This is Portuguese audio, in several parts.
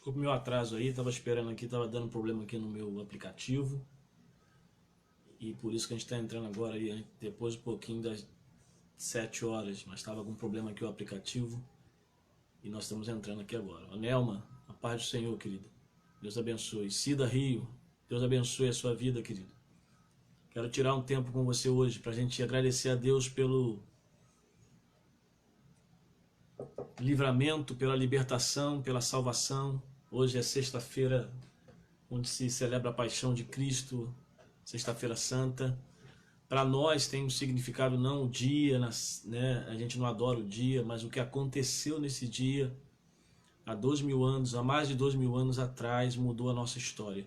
Desculpa o meu atraso aí, tava esperando aqui, tava dando problema aqui no meu aplicativo. E por isso que a gente está entrando agora aí, depois um pouquinho das 7 horas, mas estava com problema aqui o aplicativo. E nós estamos entrando aqui agora. Nelma, a paz do Senhor, querida. Deus abençoe. Cida Rio, Deus abençoe a sua vida, querido. Quero tirar um tempo com você hoje para a gente agradecer a Deus pelo livramento, pela libertação, pela salvação. Hoje é sexta-feira, onde se celebra a paixão de Cristo, sexta-feira santa. Para nós tem um significado não o dia, né? A gente não adora o dia, mas o que aconteceu nesse dia, há 2.000 anos, há mais de 2.000 anos atrás, mudou a nossa história.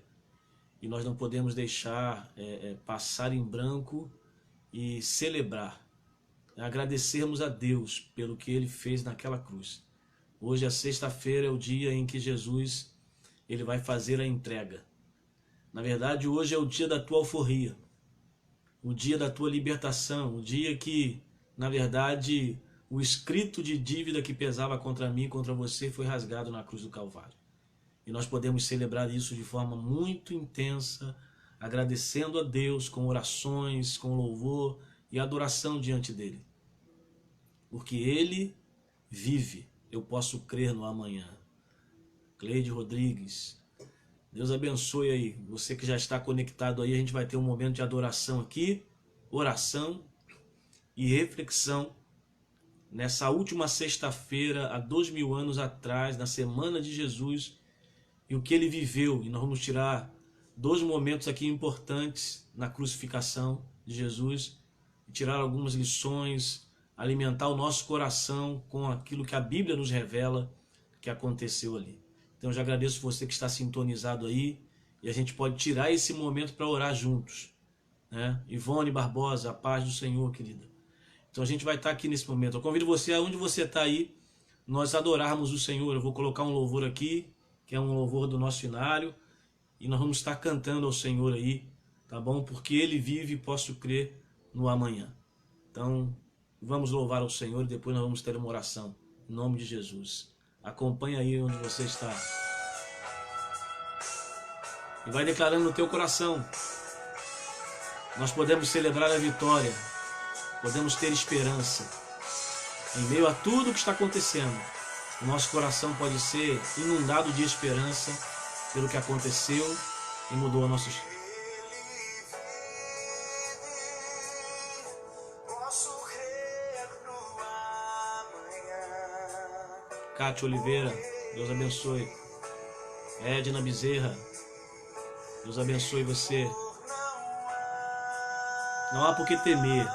E nós não podemos deixar passar em branco e celebrar, agradecermos a Deus pelo que Ele fez naquela cruz. Hoje, a sexta-feira, é o dia em que Jesus ele vai fazer a entrega. Na verdade, hoje é o dia da tua alforria, o dia da tua libertação, o dia que, na verdade, o escrito de dívida que pesava contra mim e contra você foi rasgado na cruz do Calvário. E nós podemos celebrar isso de forma muito intensa, agradecendo a Deus com orações, com louvor e adoração diante dele. Porque ele vive, eu posso crer no amanhã. Cleide Rodrigues, Deus abençoe aí. Você que já está conectado aí, a gente vai ter um momento de adoração aqui, oração e reflexão nessa última sexta-feira, há 2.000 anos atrás, na semana de Jesus, e o que ele viveu. E nós vamos tirar 2 momentos aqui importantes na crucificação de Jesus, e tirar algumas lições, alimentar o nosso coração com aquilo que a Bíblia nos revela que aconteceu ali. Então eu já agradeço você que está sintonizado aí, e a gente pode tirar esse momento para orar juntos, né? Ivone Barbosa, a paz do Senhor, querida. Então a gente vai estar aqui nesse momento. Eu convido você, aonde você está aí, nós adorarmos o Senhor. Eu vou colocar um louvor aqui, que é um louvor do nosso inário, e nós vamos estar cantando ao Senhor aí, tá bom? Porque Ele vive e posso crer no amanhã. Então, vamos louvar ao Senhor e depois nós vamos ter uma oração, em nome de Jesus. Acompanha aí onde você está. E vai declarando no teu coração. Nós podemos celebrar a vitória, podemos ter esperança. Em meio a tudo que está acontecendo, o nosso coração pode ser inundado de esperança pelo que aconteceu e mudou a nossa história. Cátia Oliveira, Deus abençoe. Edna Bezerra, Deus abençoe você. Não há por que temer.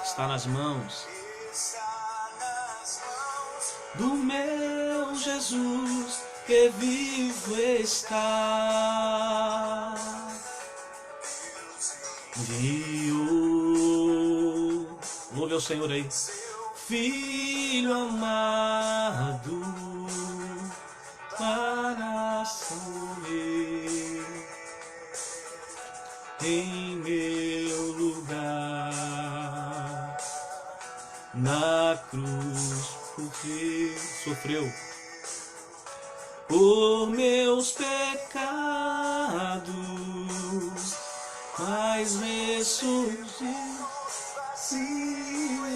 Está nas mãos do meu Jesus, que vivo está. Viu, louve ao Senhor aí. Filho amado, para sorrir em meu lugar, na cruz, porque sofreu por meus pecados, mas ressurgiu, se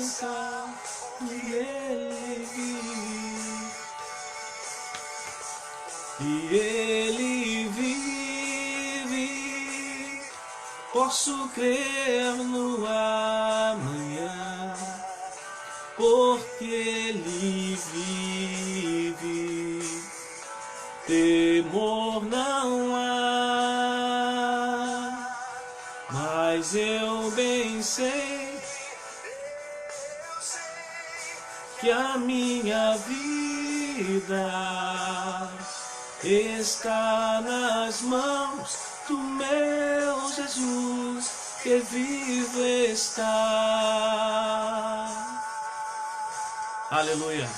está e ele vive, e ele vive, posso crer no amanhã, porque ele vive, temor não há, mas eu bem sei que a minha vida está nas mãos do meu Jesus, que vivo está. Aleluia.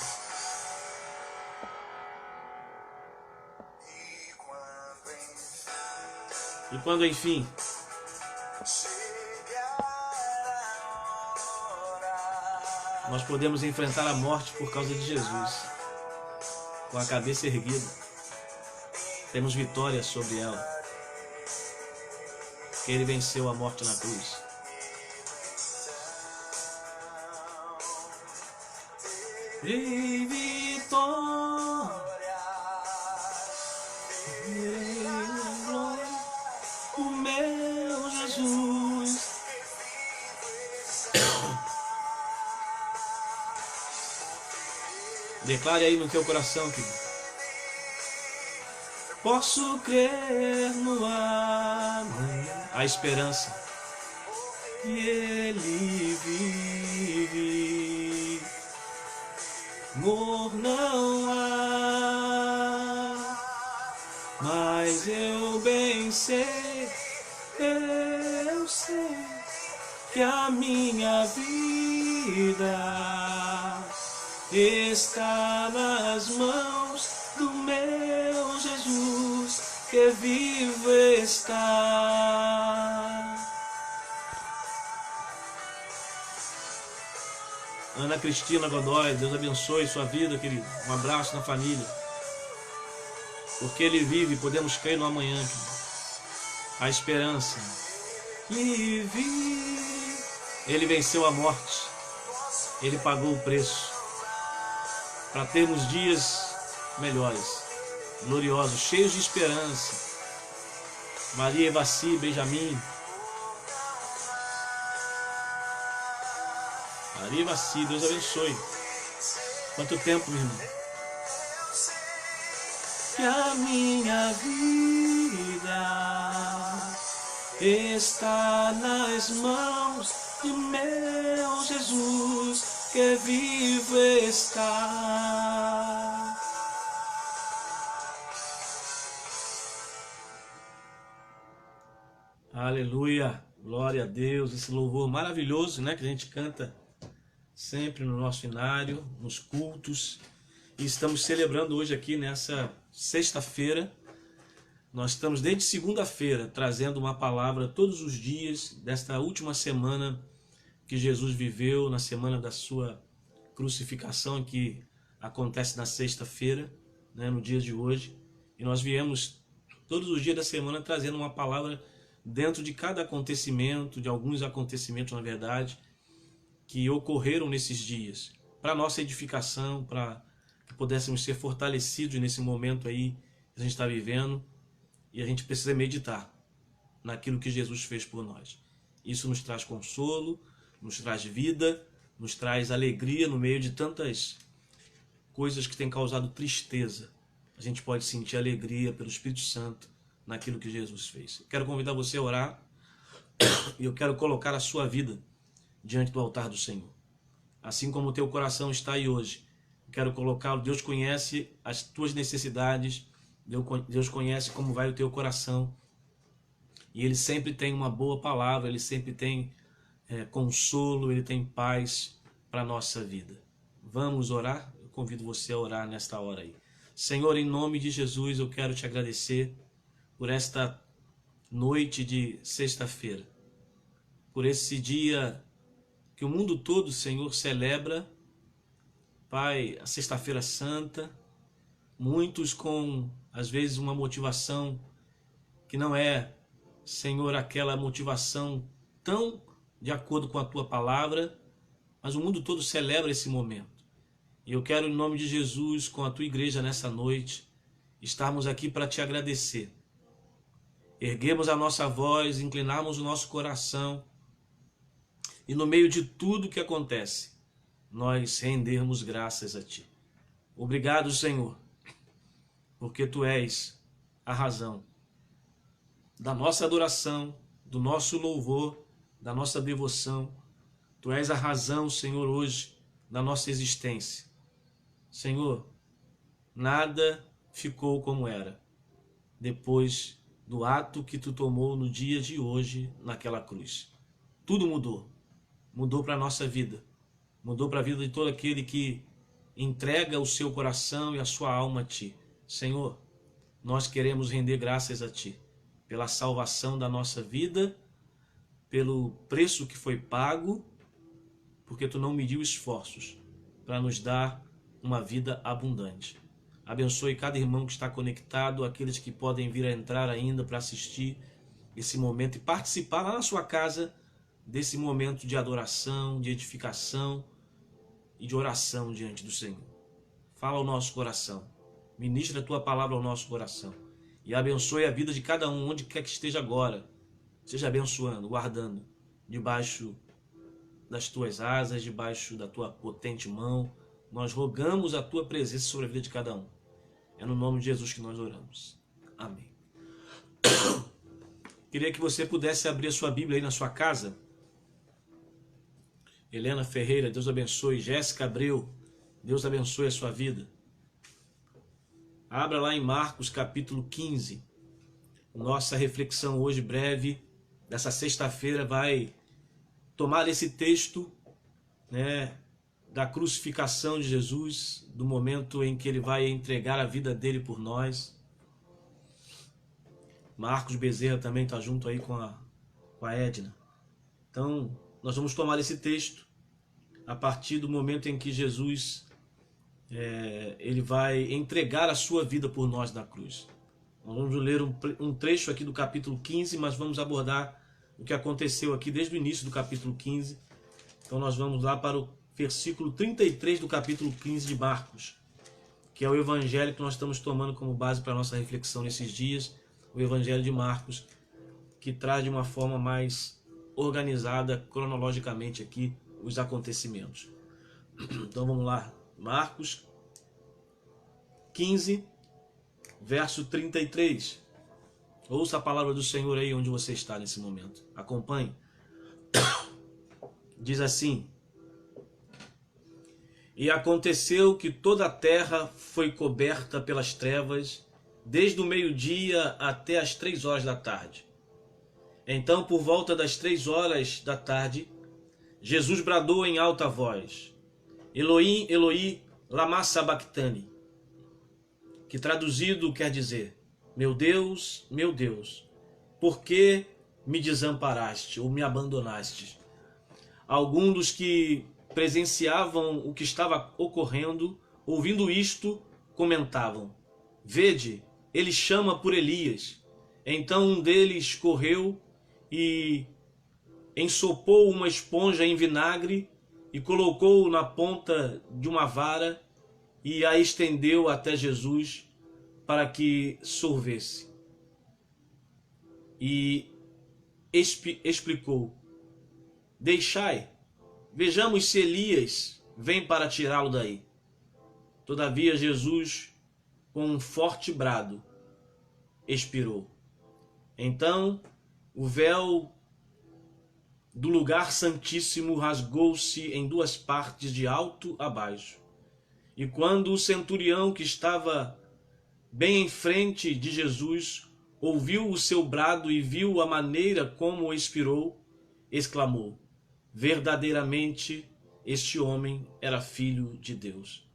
E quando enfim Nós podemos enfrentar a morte por causa de Jesus, com a cabeça erguida. Temos vitória sobre ela. Ele venceu a morte na cruz. E vitória, o meu Jesus. Declare aí no teu coração, querido. Posso crer no amanhã, a esperança que Ele vive. Amor não há, mas eu bem sei, eu sei que a minha vida está nas mãos do meu Jesus, que vivo está. Ana Cristina Godoy, Deus abençoe sua vida, querido. Um abraço na família. Porque Ele vive, podemos crer no amanhã, querido. A esperança que vive. Ele venceu a morte. Ele pagou o preço para termos dias melhores, gloriosos, cheios de esperança. Maria Evaci, Benjamin. Maria Evaci, Deus abençoe. Quanto tempo, meu irmão? Que a minha vida está nas mãos do meu Jesus, que vivo está. Aleluia, glória a Deus, esse louvor maravilhoso, né, que a gente canta sempre no nosso inário, nos cultos. E estamos celebrando hoje aqui nessa sexta-feira. Nós estamos desde segunda-feira trazendo uma palavra todos os dias desta última semana que Jesus viveu, na semana da sua crucificação, que acontece na sexta-feira, né, no dia de hoje. E nós viemos todos os dias da semana trazendo uma palavra dentro de cada acontecimento, de alguns acontecimentos, na verdade, que ocorreram nesses dias, para nossa edificação, para que pudéssemos ser fortalecidos nesse momento aí que a gente está vivendo. E a gente precisa meditar naquilo que Jesus fez por nós. Isso nos traz consolo, nos traz vida, nos traz alegria no meio de tantas coisas que têm causado tristeza. A gente pode sentir alegria pelo Espírito Santo naquilo que Jesus fez. Quero convidar você a orar e eu quero colocar a sua vida diante do altar do Senhor. Assim como o teu coração está aí hoje, eu quero colocá-lo. Deus conhece as tuas necessidades, Deus conhece como vai o teu coração, e Ele sempre tem uma boa palavra, Ele sempre tem consolo, Ele tem paz para a nossa vida. Vamos orar? Eu convido você a orar nesta hora aí. Senhor, em nome de Jesus, eu quero te agradecer por esta noite de sexta-feira, por esse dia que o mundo todo, Senhor, celebra, Pai, a Sexta-feira Santa, muitos com, às vezes, uma motivação que não é, Senhor, aquela motivação tão de acordo com a Tua Palavra, mas o mundo todo celebra esse momento. E eu quero, em nome de Jesus, com a Tua Igreja nessa noite, estarmos aqui para Te agradecer. Erguemos a nossa voz, inclinarmos o nosso coração, e no meio de tudo que acontece, nós rendermos graças a Ti. Obrigado, Senhor, porque Tu és a razão da nossa adoração, do nosso louvor, da nossa devoção. Tu és a razão, Senhor, hoje da nossa existência. Senhor, nada ficou como era depois do ato que Tu tomou no dia de hoje naquela cruz. Tudo mudou. Mudou para a nossa vida. Mudou para a vida de todo aquele que entrega o seu coração e a sua alma a Ti. Senhor, nós queremos render graças a Ti pela salvação da nossa vida, pelo preço que foi pago, porque Tu não mediu esforços para nos dar uma vida abundante. Abençoe cada irmão que está conectado, aqueles que podem vir a entrar ainda para assistir esse momento e participar lá na sua casa desse momento de adoração, de edificação e de oração diante do Senhor. Fala ao nosso coração, ministra a Tua palavra ao nosso coração e abençoe a vida de cada um, onde quer que esteja agora. Seja abençoando, guardando, debaixo das Tuas asas, debaixo da Tua potente mão. Nós rogamos a Tua presença sobre a vida de cada um. É no nome de Jesus que nós oramos. Amém. Queria que você pudesse abrir a sua Bíblia aí na sua casa. Helena Ferreira, Deus abençoe. Jéssica Abreu, Deus abençoe a sua vida. Abra lá em Marcos capítulo 15. Nossa reflexão hoje breve, dessa sexta-feira, vai tomar esse texto, né, da crucificação de Jesus, do momento em que Ele vai entregar a vida dele por nós. Marcos Bezerra também está junto aí com a Edna. Então, nós vamos tomar esse texto a partir do momento em que Jesus ele vai entregar a sua vida por nós na cruz. Nós vamos ler um trecho aqui do capítulo 15, mas vamos abordar o que aconteceu aqui desde o início do capítulo 15. Então nós vamos lá para o versículo 33 do capítulo 15 de Marcos, que é o evangelho que nós estamos tomando como base para a nossa reflexão nesses dias, o evangelho de Marcos, que traz de uma forma mais organizada, cronologicamente aqui, os acontecimentos. Então vamos lá, Marcos 15, verso 33. Ouça a palavra do Senhor aí onde você está nesse momento. Acompanhe. Diz assim: E aconteceu que toda a terra foi coberta pelas trevas, desde o meio-dia até as 3 horas da tarde. Então, por volta das 3 horas da tarde, Jesus bradou em alta voz: Elohim, Elohim, lama sabachthani, que traduzido quer dizer: meu Deus, por que me desamparaste ou me abandonaste? Alguns dos que presenciavam o que estava ocorrendo, ouvindo isto, comentavam: Vede, ele chama por Elias. Então um deles correu e ensopou uma esponja em vinagre e colocou na ponta de uma vara e a estendeu até Jesus para que sorvesse. E explicou: Deixai, vejamos se Elias vem para tirá-lo daí. Todavia Jesus, com um forte brado, expirou. Então o véu do lugar santíssimo rasgou-se em 2 partes, de alto a baixo. E quando o centurião que estava bem em frente de Jesus ouviu o seu brado e viu a maneira como expirou, exclamou: verdadeiramente este homem era filho de Deus.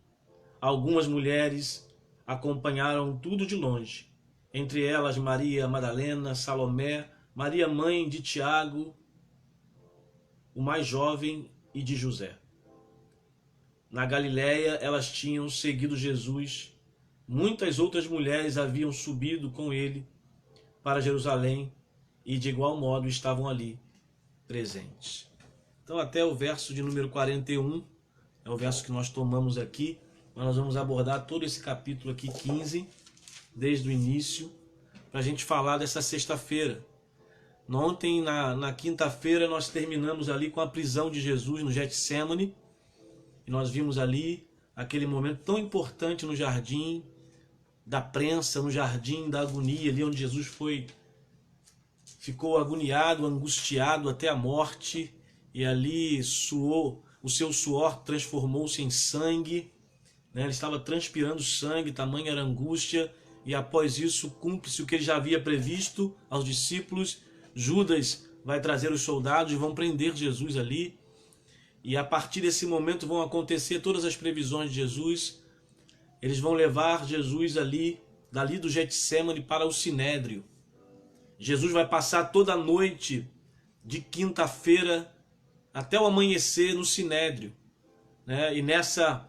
Algumas mulheres acompanharam tudo de longe, entre elas Maria Madalena, Salomé, Maria mãe de Tiago, o mais jovem, e de José. Na Galiléia elas tinham seguido Jesus. Muitas outras mulheres haviam subido com ele para Jerusalém e de igual modo estavam ali presentes. Então até o verso de número 41 é o verso que nós tomamos aqui, mas nós vamos abordar todo esse capítulo aqui 15, desde o início, para a gente falar dessa sexta-feira. Ontem, na quinta-feira, nós terminamos ali com a prisão de Jesus no Getsemane, e nós vimos ali aquele momento tão importante no jardim da prensa, no jardim da agonia, ali onde Jesus ficou agoniado, angustiado até a morte, e ali suou, o seu suor transformou-se em sangue, né? Ele estava transpirando sangue, tamanha era a angústia, e após isso cumpre-se o que ele já havia previsto aos discípulos. Judas vai trazer os soldados e vão prender Jesus ali, e a partir desse momento vão acontecer todas as previsões de Jesus. Eles vão levar Jesus dali do Getsemane para o Sinédrio. Jesus vai passar toda a noite de quinta-feira até o amanhecer no Sinédrio, né? E nessa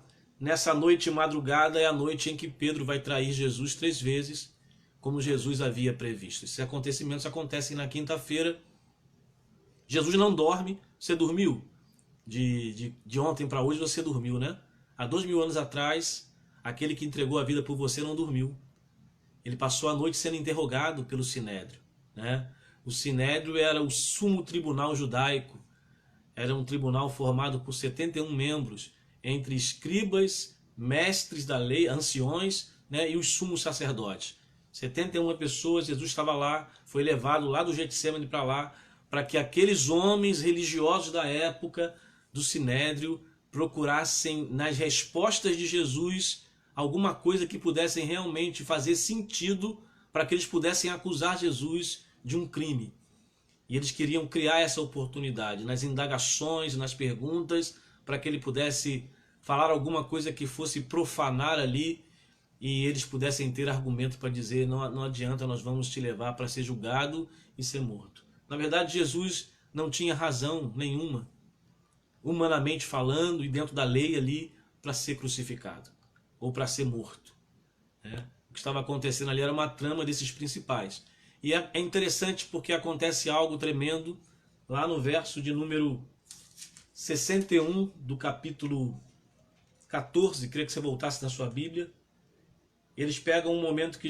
noite madrugada é a noite em que Pedro vai trair Jesus 3 vezes, como Jesus havia previsto. Esses acontecimentos acontecem na quinta-feira. Jesus não dorme. Você dormiu? De ontem para hoje você dormiu, né? Há 2000 anos atrás, aquele que entregou a vida por você não dormiu. Ele passou a noite sendo interrogado pelo Sinédrio, né? O Sinédrio era o sumo tribunal judaico. Era um tribunal formado por 71 membros, entre escribas, mestres da lei, anciões, né, e os sumos sacerdotes. 71 pessoas, Jesus estava lá, foi levado lá do Getsemane para lá, para que aqueles homens religiosos da época do Sinédrio procurassem nas respostas de Jesus alguma coisa que pudessem realmente fazer sentido para que eles pudessem acusar Jesus de um crime. E eles queriam criar essa oportunidade nas indagações, nas perguntas, para que ele pudesse falar alguma coisa que fosse profanar ali e eles pudessem ter argumento para dizer: não adianta, nós vamos te levar para ser julgado e ser morto. Na verdade, Jesus não tinha razão nenhuma, humanamente falando e dentro da lei ali, para ser crucificado ou para ser morto, né? O que estava acontecendo ali era uma trama desses principais. E é interessante porque acontece algo tremendo lá no verso de número 61 do capítulo 14. Queria que você voltasse na sua Bíblia. Eles pegam um momento que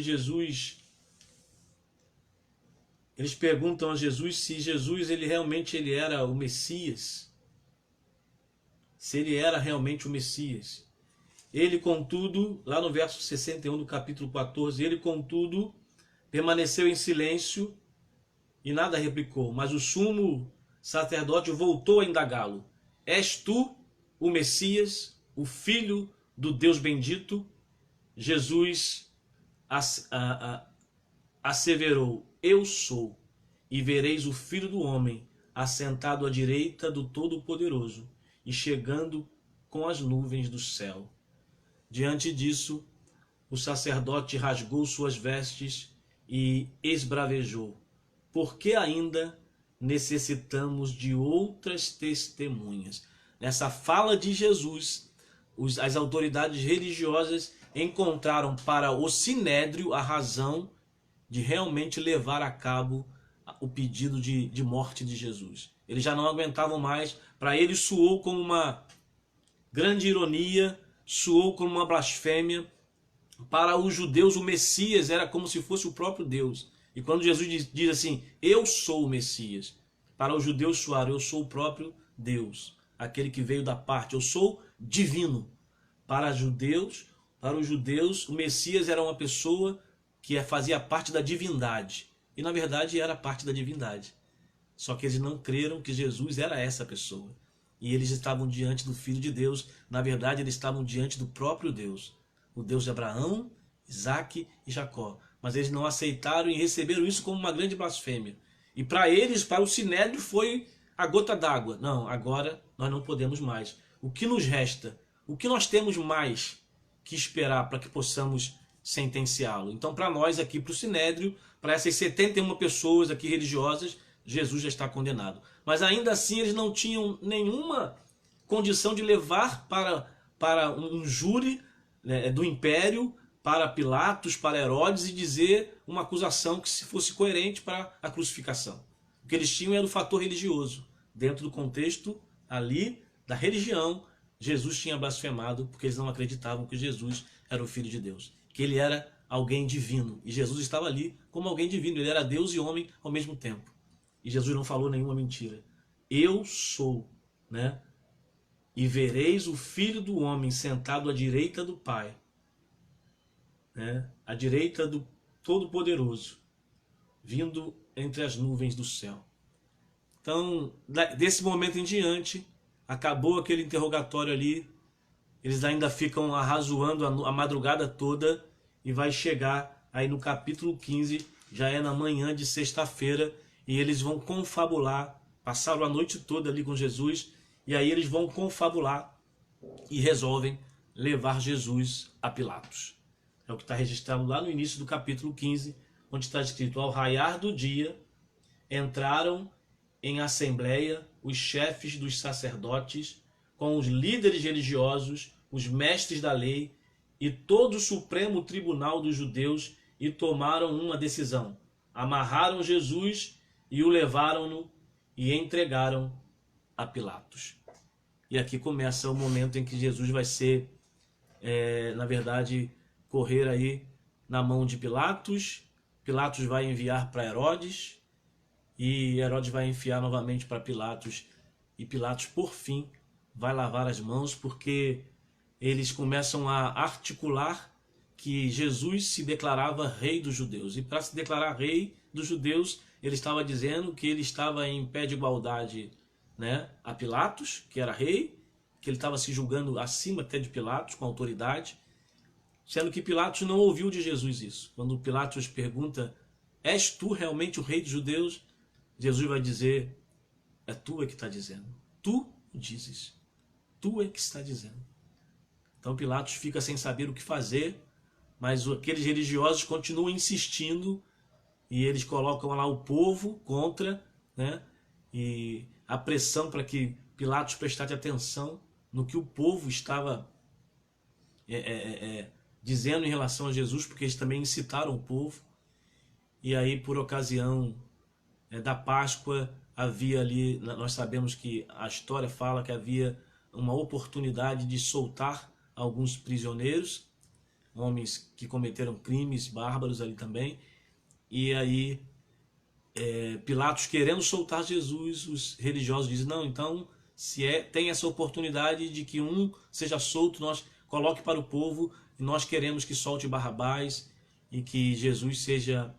eles perguntam a Jesus se Jesus ele era o Messias. Se ele era realmente o Messias. Ele, contudo, lá no verso 61 do capítulo 14, ele, contudo, permaneceu em silêncio e nada replicou. Mas o sumo sacerdote voltou a indagá-lo: És tu o Messias, o Filho do Deus bendito? Jesus asseverou: Eu sou. E vereis o Filho do Homem assentado à direita do Todo-Poderoso e chegando com as nuvens do céu. Diante disso, o sacerdote rasgou suas vestes e esbravejou: Por que ainda necessitamos de outras testemunhas? Nessa fala de Jesus, as autoridades religiosas encontraram para o Sinédrio a razão de realmente levar a cabo o pedido de morte de Jesus. Eles já não aguentavam mais. Para eles soou como uma grande ironia, soou como uma blasfêmia. Para os judeus, o Messias era como se fosse o próprio Deus. E quando Jesus diz assim: Eu sou o Messias, para os judeus soaram: Eu sou o próprio Deus, aquele que veio da parte, eu sou divino. Para os judeus, o Messias era uma pessoa que fazia parte da divindade. E na verdade era parte da divindade. Só que eles não creram que Jesus era essa pessoa. E eles estavam diante do Filho de Deus. Na verdade, eles estavam diante do próprio Deus. O Deus de Abraão, Isaque e Jacó. Mas eles não aceitaram e receberam isso como uma grande blasfêmia. E para eles, para o Sinédrio, foi a gota d'água. Não, agora nós não podemos mais. O que nos resta? O que nós temos mais que esperar para que possamos sentenciá-lo? Então, para nós aqui, para o Sinédrio, para essas 71 pessoas aqui religiosas, Jesus já está condenado. Mas ainda assim eles não tinham nenhuma condição de levar para um júri, né, do império, para Pilatos, para Herodes, e dizer uma acusação que se fosse coerente para a crucificação. O que eles tinham era o fator religioso. Dentro do contexto ali da religião, Jesus tinha blasfemado porque eles não acreditavam que Jesus era o Filho de Deus, que ele era alguém divino. E Jesus estava ali como alguém divino, ele era Deus e homem ao mesmo tempo. E Jesus não falou nenhuma mentira. Eu sou, né? E vereis o Filho do Homem sentado à direita do Pai, né? À direita do Todo-Poderoso, vindo entre as nuvens do céu. Então, desse momento em diante, acabou aquele interrogatório ali. Eles ainda ficam arrazoando a madrugada toda e vai chegar aí no capítulo 15, já é na manhã de sexta-feira, e eles vão confabular, passaram a noite toda ali com Jesus, e aí eles vão confabular e resolvem levar Jesus a Pilatos. É o que está registrado lá no início do capítulo 15, onde está escrito: Ao raiar do dia, entraram em assembleia os chefes dos sacerdotes, com os líderes religiosos, os mestres da lei e todo o supremo tribunal dos judeus e tomaram uma decisão. Amarraram Jesus e o levaram-no e entregaram a Pilatos. E aqui começa o momento em que Jesus vai ser, na verdade, correr aí na mão de Pilatos. Pilatos vai enviar para Herodes e Herodes vai enfiar novamente para Pilatos. E Pilatos, por fim, vai lavar as mãos, porque eles começam a articular que Jesus se declarava rei dos judeus. E para se declarar rei dos judeus, ele estava dizendo que ele estava em pé de igualdade, né, a Pilatos, que era rei, que ele estava se julgando acima até de Pilatos, com autoridade, sendo que Pilatos não ouviu de Jesus isso. Quando Pilatos pergunta, és tu realmente o rei dos judeus? Jesus vai dizer, é tu que está dizendo. Tu dizes. Tu é que está dizendo. Então Pilatos fica sem saber o que fazer, mas aqueles religiosos continuam insistindo e eles colocam lá o povo contra, né? E a pressão para que Pilatos prestasse atenção no que o povo estava dizendo em relação a Jesus, porque eles também incitaram o povo. E aí, por ocasião da Páscoa, havia ali, nós sabemos que a história fala que havia uma oportunidade de soltar alguns prisioneiros, homens que cometeram crimes bárbaros ali também. E aí Pilatos querendo soltar Jesus, os religiosos dizem, não, então se tem essa oportunidade de que um seja solto, nós coloque para o povo, e nós queremos que solte Barrabás e que Jesus seja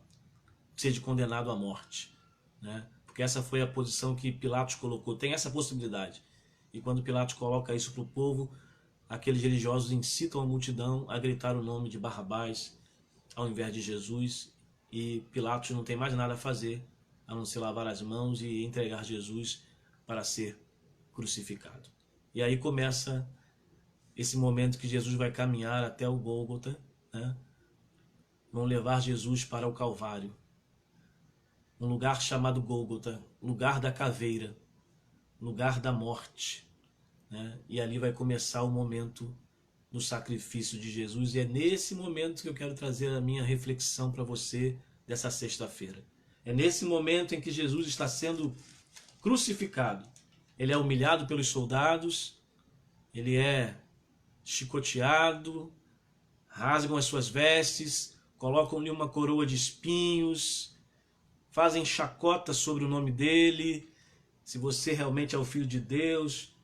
condenado à morte, né? Porque essa foi a posição que Pilatos colocou, tem essa possibilidade. E quando Pilatos coloca isso para o povo, aqueles religiosos incitam a multidão a gritar o nome de Barrabás ao invés de Jesus, e Pilatos não tem mais nada a fazer a não ser lavar as mãos e entregar Jesus para ser crucificado. E aí começa esse momento que Jesus vai caminhar até o Gólgota, né? Vão levar Jesus para o Calvário, um lugar chamado Gólgota, lugar da caveira, lugar da morte, né? E ali vai começar o momento do sacrifício de Jesus, e é nesse momento que eu quero trazer a minha reflexão para você dessa sexta-feira. É nesse momento em que Jesus está sendo crucificado. Ele é humilhado pelos soldados, ele é chicoteado, rasgam as suas vestes, colocam-lhe uma coroa de espinhos, fazem chacota sobre o nome dele. Se você realmente é o Filho de Deus,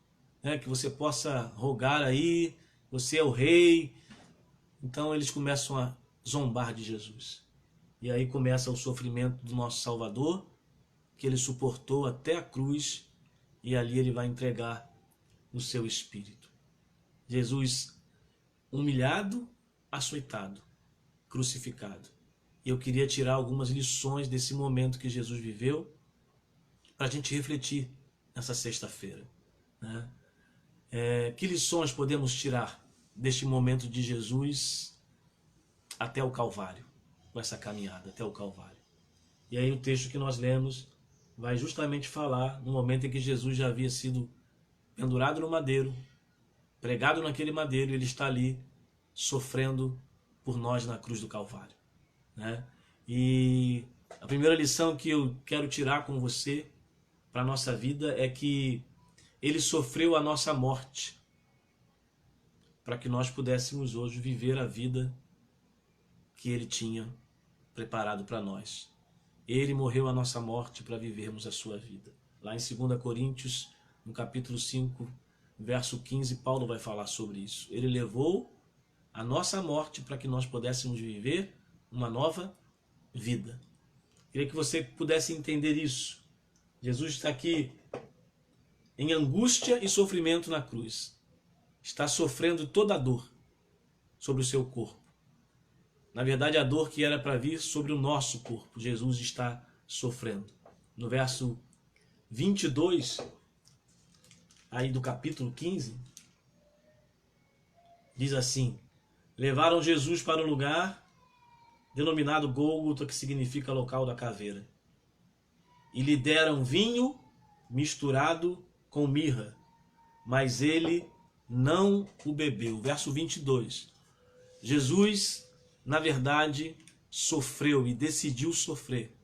né, que você possa rogar aí, você é o rei. Então eles começam a zombar de Jesus. E aí começa o sofrimento do nosso Salvador, que ele suportou até a cruz, e ali ele vai entregar o seu espírito. Jesus humilhado, açoitado, crucificado. E eu queria tirar algumas lições desse momento que Jesus viveu para a gente refletir nessa sexta-feira, né? Que lições podemos tirar deste momento de Jesus até o Calvário, com essa caminhada até o Calvário? E aí o texto que nós lemos vai justamente falar no momento em que Jesus já havia sido pendurado no madeiro, pregado naquele madeiro, e ele está ali sofrendo por nós na cruz do Calvário, né? E a primeira lição que eu quero tirar com você para a nossa vida é que ele sofreu a nossa morte para que nós pudéssemos hoje viver a vida que ele tinha preparado para nós. Ele morreu a nossa morte para vivermos a sua vida. Lá em 2 Coríntios, no capítulo 5, verso 15, Paulo vai falar sobre isso. Ele levou a nossa morte para que nós pudéssemos viver uma nova vida. Queria que você pudesse entender isso. Jesus está aqui em angústia e sofrimento na cruz. Está sofrendo toda a dor sobre o seu corpo. Na verdade, a dor que era para vir sobre o nosso corpo, Jesus está sofrendo. No verso 22, aí do capítulo 15, diz assim: levaram Jesus para um lugar denominado Gólgota, que significa local da caveira, e lhe deram vinho misturado com mirra, mas ele não o bebeu. Verso 22. Jesus, na verdade, sofreu e decidiu sofrer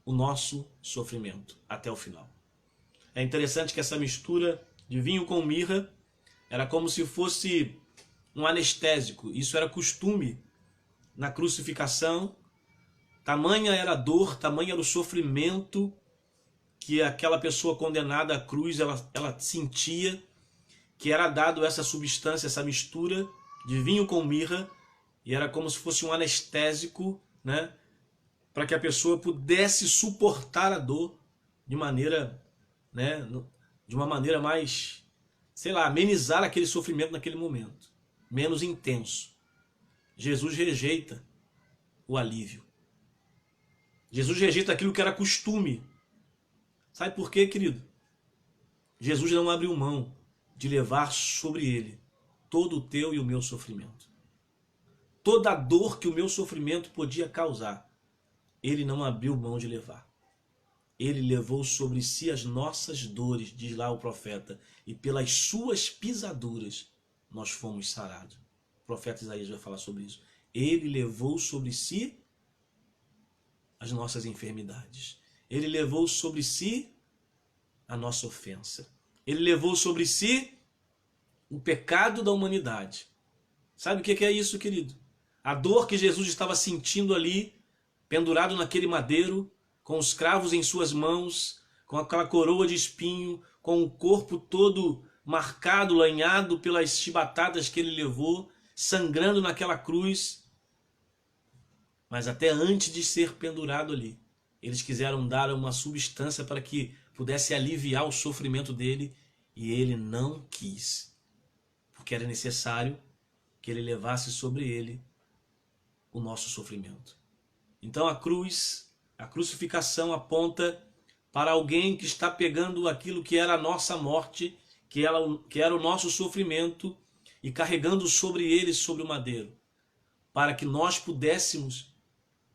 o nosso sofrimento até o final. É interessante que essa mistura de vinho com mirra era como se fosse um anestésico. Isso era costume na crucificação. Tamanha era a dor, tamanho era o sofrimento que aquela pessoa condenada à cruz ela sentia, que era dado essa substância, essa mistura de vinho com mirra, e era como se fosse um anestésico, né, para que a pessoa pudesse suportar a dor de maneira, né, de uma maneira mais, sei lá, amenizar aquele sofrimento naquele momento, menos intenso. Jesus rejeita o alívio. Jesus rejeita aquilo que era costume. Sabe por quê, querido? Jesus não abriu mão de levar sobre ele todo o teu e o meu sofrimento. Toda a dor que o meu sofrimento podia causar, ele não abriu mão de levar. Ele levou sobre si as nossas dores, diz lá o profeta, e pelas suas pisaduras nós fomos sarados. O profeta Isaías vai falar sobre isso. Ele levou sobre si as nossas enfermidades. Ele levou sobre si a nossa ofensa. Ele levou sobre si o pecado da humanidade. Sabe o que é isso, querido? A dor que Jesus estava sentindo ali, pendurado naquele madeiro, com os cravos em suas mãos, com aquela coroa de espinho, com o corpo todo marcado, lanhado pelas chibatadas que ele levou, sangrando naquela cruz. Mas até antes de ser pendurado ali, eles quiseram dar uma substância para que pudesse aliviar o sofrimento dele, e ele não quis, porque era necessário que ele levasse sobre ele o nosso sofrimento. Então a cruz, a crucificação aponta para alguém que está pegando aquilo que era a nossa morte, que era o nosso sofrimento, e carregando sobre ele, sobre o madeiro, para que nós pudéssemos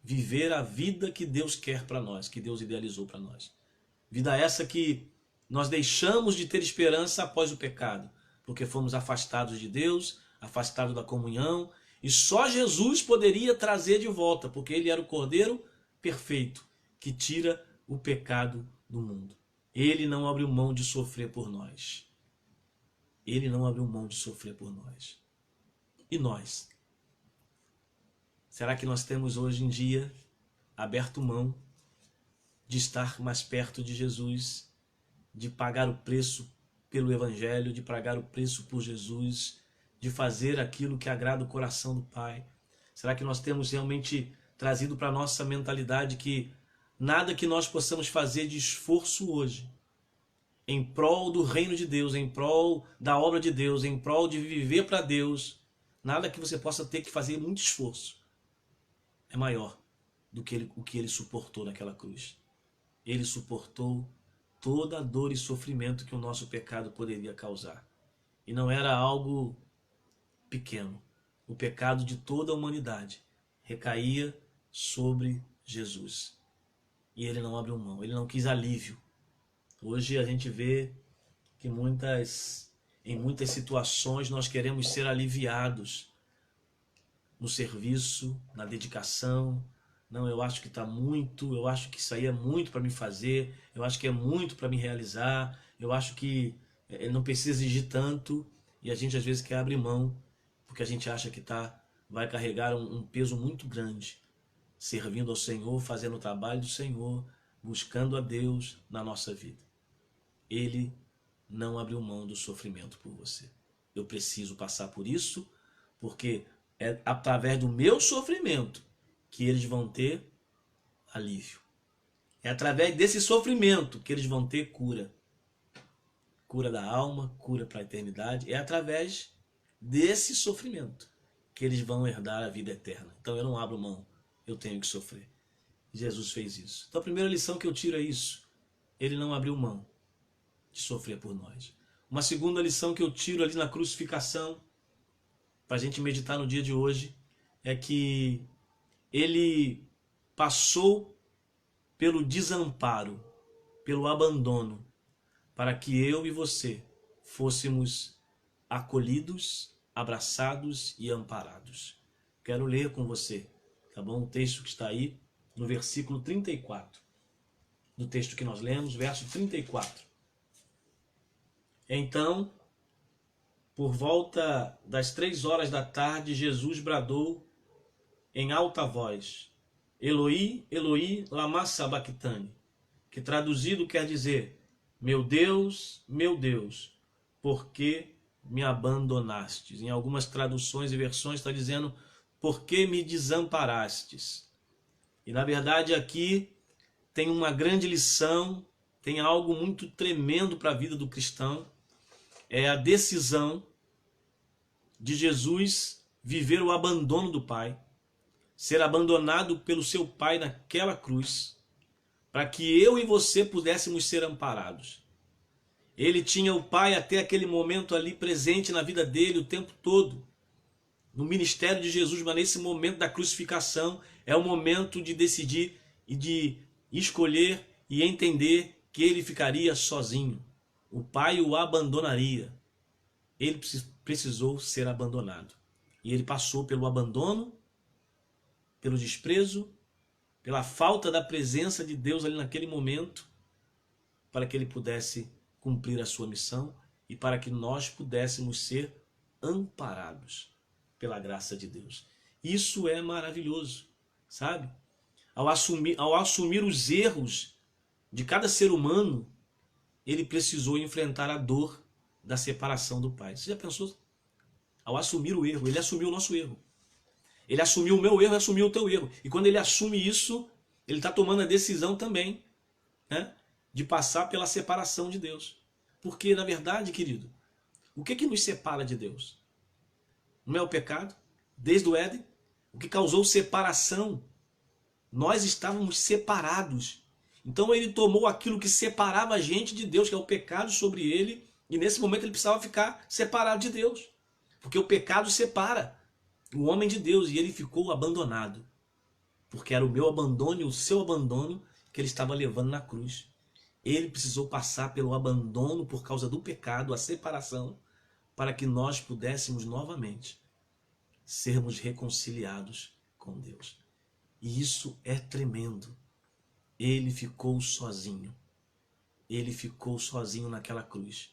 viver a vida que Deus quer para nós, que Deus idealizou para nós. Vida essa que nós deixamos de ter esperança após o pecado, porque fomos afastados de Deus, afastados da comunhão, e só Jesus poderia trazer de volta, porque ele era o Cordeiro perfeito, que tira o pecado do mundo. Ele não abriu mão de sofrer por nós. Ele não abriu mão de sofrer por nós. E nós? Será que nós temos hoje em dia aberto mão de estar mais perto de Jesus, de pagar o preço pelo Evangelho, de pagar o preço por Jesus, de fazer aquilo que agrada o coração do Pai? Será que nós temos realmente trazido para a nossa mentalidade que nada que nós possamos fazer de esforço hoje, em prol do reino de Deus, em prol da obra de Deus, em prol de viver para Deus, nada que você possa ter que fazer muito esforço é maior do que o que ele suportou naquela cruz. Ele suportou toda a dor e sofrimento que o nosso pecado poderia causar. E não era algo pequeno. O pecado de toda a humanidade recaía sobre Jesus. E ele não abriu mão, ele não quis alívio. Hoje a gente vê que em muitas situações nós queremos ser aliviados no serviço, na dedicação. Não, eu acho que está muito, eu acho que isso aí é muito para me fazer, eu acho que é muito para me realizar, eu acho que não precisa exigir tanto, e a gente às vezes quer abrir mão, porque a gente acha que vai carregar um peso muito grande, servindo ao Senhor, fazendo o trabalho do Senhor, buscando a Deus na nossa vida. Ele não abriu mão do sofrimento por você. Eu preciso passar por isso, porque é através do meu sofrimento que eles vão ter alívio. É através desse sofrimento que eles vão ter cura. Cura da alma, cura para a eternidade. É através desse sofrimento que eles vão herdar a vida eterna. Então eu não abro mão, eu tenho que sofrer. Jesus fez isso. Então a primeira lição que eu tiro é isso. Ele não abriu mão de sofrer por nós. Uma segunda lição que eu tiro ali na crucificação, para a gente meditar no dia de hoje, é que ele passou pelo desamparo pelo abandono, para que eu e você fôssemos acolhidos, abraçados e amparados. Quero ler com você, tá bom? O texto que está aí no versículo 34, do texto que nós lemos, verso 34. Então, por volta das 3 horas da tarde, Jesus bradou em alta voz: Eloi, Eloi, lama sabachthani, que traduzido quer dizer: meu Deus, por que me abandonastes? Em algumas traduções e versões está dizendo: por que me desamparastes? E na verdade aqui tem uma grande lição, tem algo muito tremendo para a vida do cristão. É a decisão de Jesus viver o abandono do Pai, ser abandonado pelo seu Pai naquela cruz, para que eu e você pudéssemos ser amparados. Ele tinha o Pai até aquele momento ali presente na vida dele o tempo todo, no ministério de Jesus, mas nesse momento da crucificação é o momento de decidir e de escolher e entender que ele ficaria sozinho. O Pai o abandonaria. Ele precisou ser abandonado. E ele passou pelo abandono, pelo desprezo, pela falta da presença de Deus ali naquele momento, para que ele pudesse cumprir a sua missão e para que nós pudéssemos ser amparados pela graça de Deus. Isso é maravilhoso, sabe? Ao assumir os erros de cada ser humano, ele precisou enfrentar a dor da separação do Pai. Você já pensou? Ao assumir o erro, ele assumiu o nosso erro. Ele assumiu o meu erro e assumiu o teu erro. E quando ele assume isso, ele está tomando a decisão também, né, de passar pela separação de Deus. Porque, na verdade, querido, o que nos separa de Deus? Não é o pecado? Desde o Éden, o que causou separação? Nós estávamos separados. Então ele tomou aquilo que separava a gente de Deus, que é o pecado, sobre ele, e nesse momento ele precisava ficar separado de Deus. Porque o pecado separa o homem de Deus, e ele ficou abandonado. Porque era o meu abandono e o seu abandono que ele estava levando na cruz. Ele precisou passar pelo abandono por causa do pecado, a separação, para que nós pudéssemos novamente sermos reconciliados com Deus. E isso é tremendo. Ele ficou sozinho. Ele ficou sozinho naquela cruz,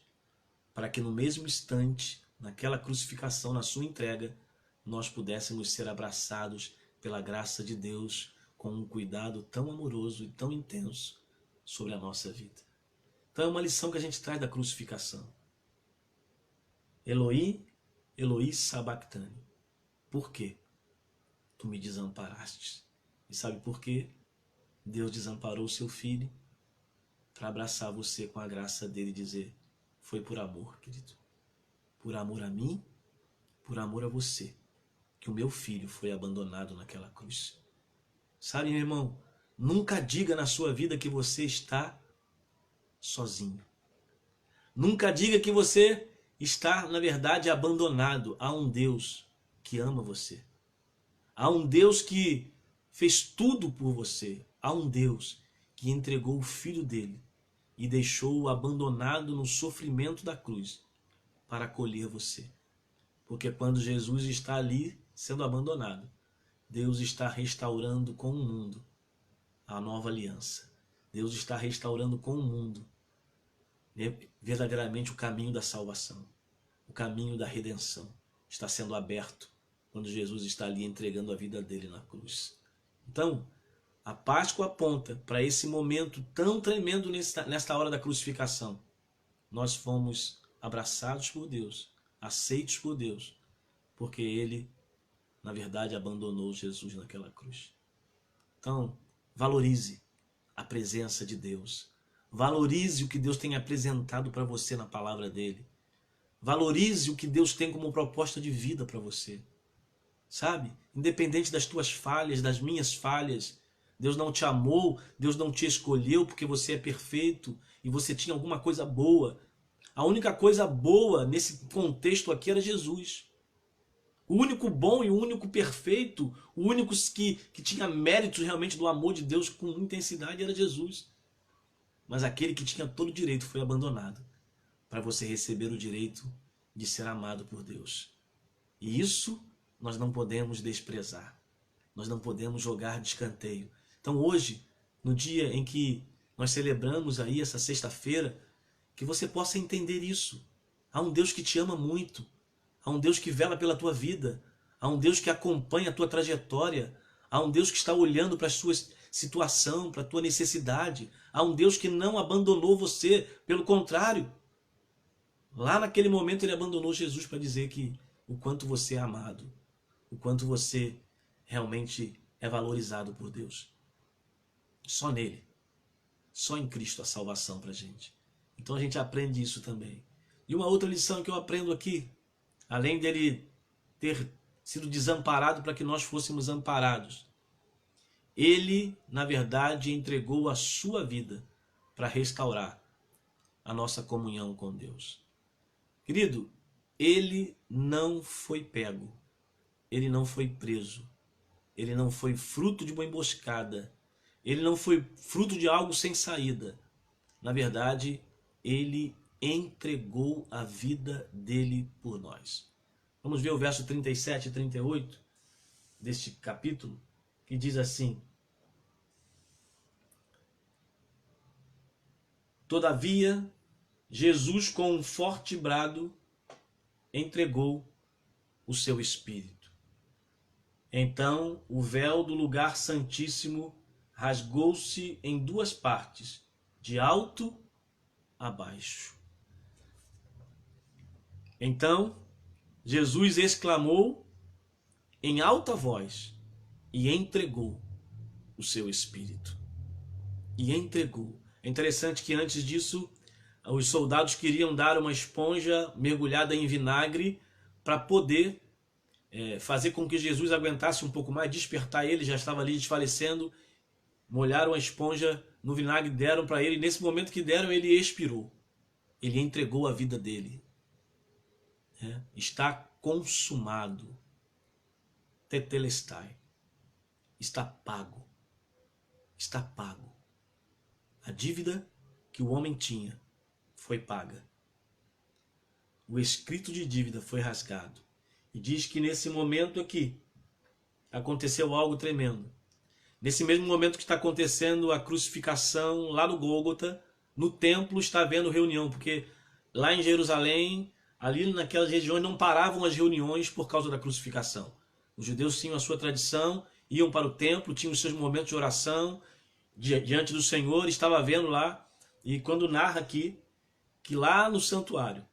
para que no mesmo instante, naquela crucificação, na sua entrega, nós pudéssemos ser abraçados pela graça de Deus com um cuidado tão amoroso e tão intenso sobre a nossa vida. Então é uma lição que a gente traz da crucificação. Eloi, Eloi sabachthani. Por quê? Tu me desamparaste. E sabe por quê? Deus desamparou o seu filho para abraçar você com a graça dele e dizer: foi por amor, querido. Por amor a mim, por amor a você, que o meu filho foi abandonado naquela cruz. Sabe, meu irmão, nunca diga na sua vida que você está sozinho. Nunca diga que você está, na verdade, abandonado. Há um Deus que ama você. Há um Deus que fez tudo por você. Há um Deus que entregou o filho dele e deixou-o abandonado no sofrimento da cruz para acolher você. Porque quando Jesus está ali sendo abandonado, Deus está restaurando com o mundo a nova aliança. Deus está restaurando com o mundo verdadeiramente o caminho da salvação. O caminho da redenção está sendo aberto quando Jesus está ali entregando a vida dele na cruz. Então, a Páscoa aponta para esse momento tão tremendo nesta hora da crucificação. Nós fomos abraçados por Deus, aceitos por Deus, porque Ele, na verdade, abandonou Jesus naquela cruz. Então, valorize a presença de Deus. Valorize o que Deus tem apresentado para você na palavra dEle. Valorize o que Deus tem como proposta de vida para você. Sabe? Independente das tuas falhas, das minhas falhas, Deus não te amou, Deus não te escolheu porque você é perfeito e você tinha alguma coisa boa. A única coisa boa nesse contexto aqui era Jesus. O único bom e o único perfeito, o único que tinha méritos realmente do amor de Deus com intensidade era Jesus. mas aquele que tinha todo o direito foi abandonado para você receber o direito de ser amado por Deus. E isso nós não podemos desprezar. Nós não podemos jogar de escanteio. Então hoje, no dia em que nós celebramos aí essa sexta-feira, que você possa entender isso. Há um Deus que te ama muito. Há um Deus que vela pela tua vida. Há um Deus que acompanha a tua trajetória. Há um Deus que está olhando para a sua situação, para a tua necessidade. Há um Deus que não abandonou você. Pelo contrário, lá naquele momento ele abandonou Jesus para dizer que o quanto você é amado, o quanto você realmente é valorizado por Deus. Só nele, só em Cristo a salvação para a gente. Então a gente aprende isso também. E uma outra lição que eu aprendo aqui, além dele ter sido desamparado para que nós fôssemos amparados, ele, na verdade, entregou a sua vida para restaurar a nossa comunhão com Deus. Querido, ele não foi pego, ele não foi preso, ele não foi fruto de uma emboscada, ele não foi fruto de algo sem saída. Na verdade, ele entregou a vida dele por nós. Vamos ver o verso 37 e 38 deste capítulo, que diz assim: Todavia, Jesus, com um forte brado, entregou o seu espírito. Então o véu do lugar santíssimo rasgou-se em duas partes, de alto a baixo. Então Jesus exclamou em alta voz e entregou o seu espírito. E entregou. É interessante que antes disso os soldados queriam dar uma esponja mergulhada em vinagre para poder fazer com que Jesus aguentasse um pouco mais, despertar ele, já estava ali desfalecendo. Molharam a esponja no vinagre, deram para ele, e nesse momento que deram, ele expirou. Ele entregou a vida dele. Está consumado. Tetelestai. Está pago. Está pago. A dívida que o homem tinha foi paga. O escrito de dívida foi rasgado. E diz que nesse momento aqui aconteceu algo tremendo. Nesse mesmo momento que está acontecendo a crucificação lá no Gólgota, no templo está havendo reunião, porque lá em Jerusalém, ali naquelas regiões, não paravam as reuniões por causa da crucificação. Os judeus tinham a sua tradição, iam para o templo, tinham os seus momentos de oração diante do Senhor, estava vendo lá, e quando narra aqui, que lá no santuário,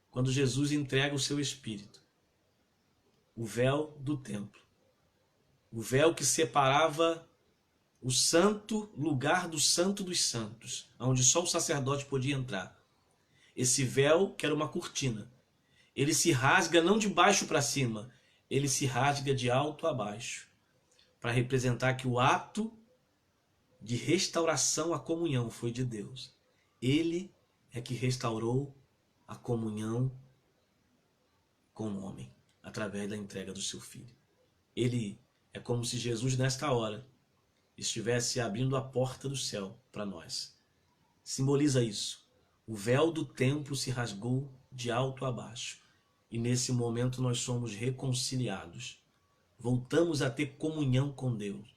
quando Jesus entrega o seu espírito, o véu do templo, o véu que separava o santo lugar do santo dos santos, onde só o sacerdote podia entrar. Esse véu, que era uma cortina, ele se rasga não de baixo para cima, ele se rasga de alto a baixo, para representar que o ato de restauração à comunhão foi de Deus. Ele é que restaurou a comunhão com o homem, através da entrega do seu filho. Ele é como se Jesus, nesta hora, estivesse abrindo a porta do céu para nós. Simboliza isso. O véu do templo se rasgou de alto a baixo. E nesse momento nós somos reconciliados. Voltamos a ter comunhão com Deus.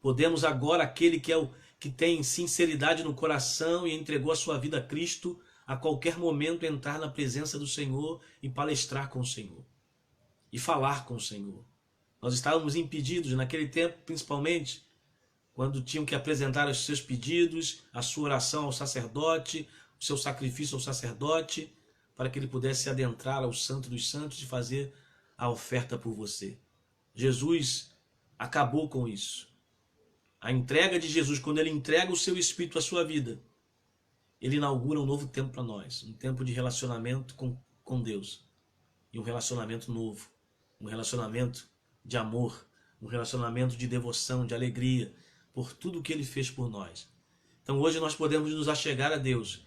Podemos agora, aquele que tem sinceridade no coração e entregou a sua vida a Cristo, a qualquer momento entrar na presença do Senhor e palestrar com o Senhor. E falar com o Senhor. Nós estávamos impedidos naquele tempo, principalmente, quando tinham que apresentar os seus pedidos, a sua oração ao sacerdote, o seu sacrifício ao sacerdote, para que ele pudesse adentrar ao Santo dos Santos e fazer a oferta por você. Jesus acabou com isso. A entrega de Jesus, quando ele entrega o seu Espírito à sua vida, ele inaugura um novo tempo para nós, um tempo de relacionamento com Deus. E um relacionamento novo, um relacionamento de amor, um relacionamento de devoção, de alegria, por tudo que ele fez por nós. Então hoje nós podemos nos achegar a Deus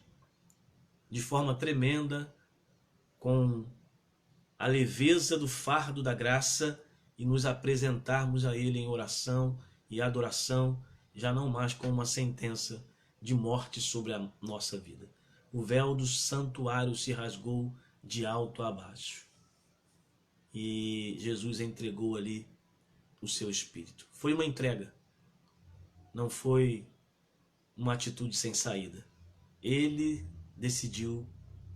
de forma tremenda, com a leveza do fardo da graça e nos apresentarmos a Ele em oração e adoração, já não mais com uma sentença de morte sobre a nossa vida. O véu do santuário se rasgou de alto a baixo. E Jesus entregou ali o seu espírito. Foi uma entrega. Não foi uma atitude sem saída. Ele decidiu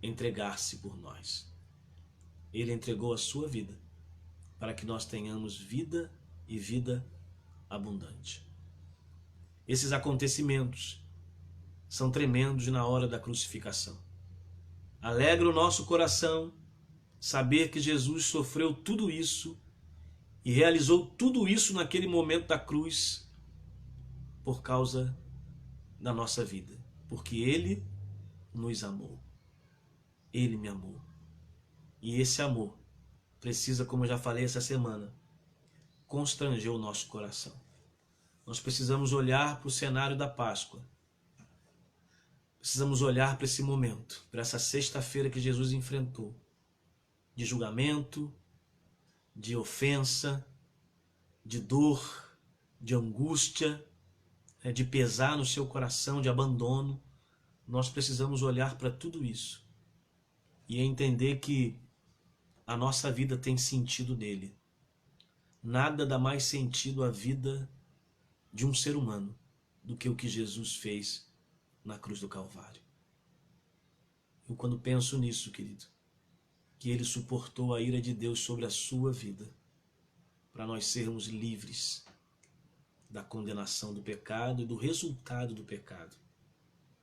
entregar-se por nós. Ele entregou a sua vida para que nós tenhamos vida e vida abundante. Esses acontecimentos são tremendos na hora da crucificação. Alegra o nosso coração saber que Jesus sofreu tudo isso e realizou tudo isso naquele momento da cruz por causa da nossa vida, porque Ele nos amou. Ele me amou. E esse amor precisa, como eu já falei essa semana, constranger o nosso coração. Nós precisamos olhar para o cenário da Páscoa. Precisamos olhar para esse momento, para essa sexta-feira que Jesus enfrentou, de julgamento, de ofensa, de dor, de angústia, de pesar no seu coração, de abandono. Nós precisamos olhar para tudo isso e entender que a nossa vida tem sentido nele. Nada dá mais sentido à vida de um ser humano do que o que Jesus fez na cruz do Calvário. Eu, quando penso nisso, querido, que ele suportou a ira de Deus sobre a sua vida, para nós sermos livres da condenação do pecado e do resultado do pecado,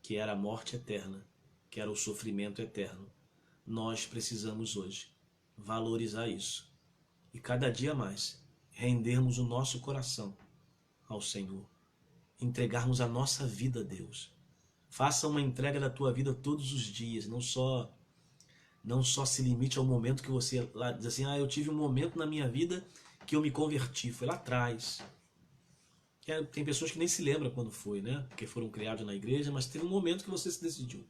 que era a morte eterna, que era o sofrimento eterno. Nós precisamos hoje valorizar isso e cada dia mais rendermos o nosso coração ao Senhor, entregarmos a nossa vida a Deus. Faça uma entrega da tua vida todos os dias, não só se limite ao momento que você lá diz assim, eu tive um momento na minha vida que eu me converti, foi lá atrás. Tem pessoas que nem se lembram quando foi, né? Porque foram criados na igreja, mas teve um momento que você se decidiu.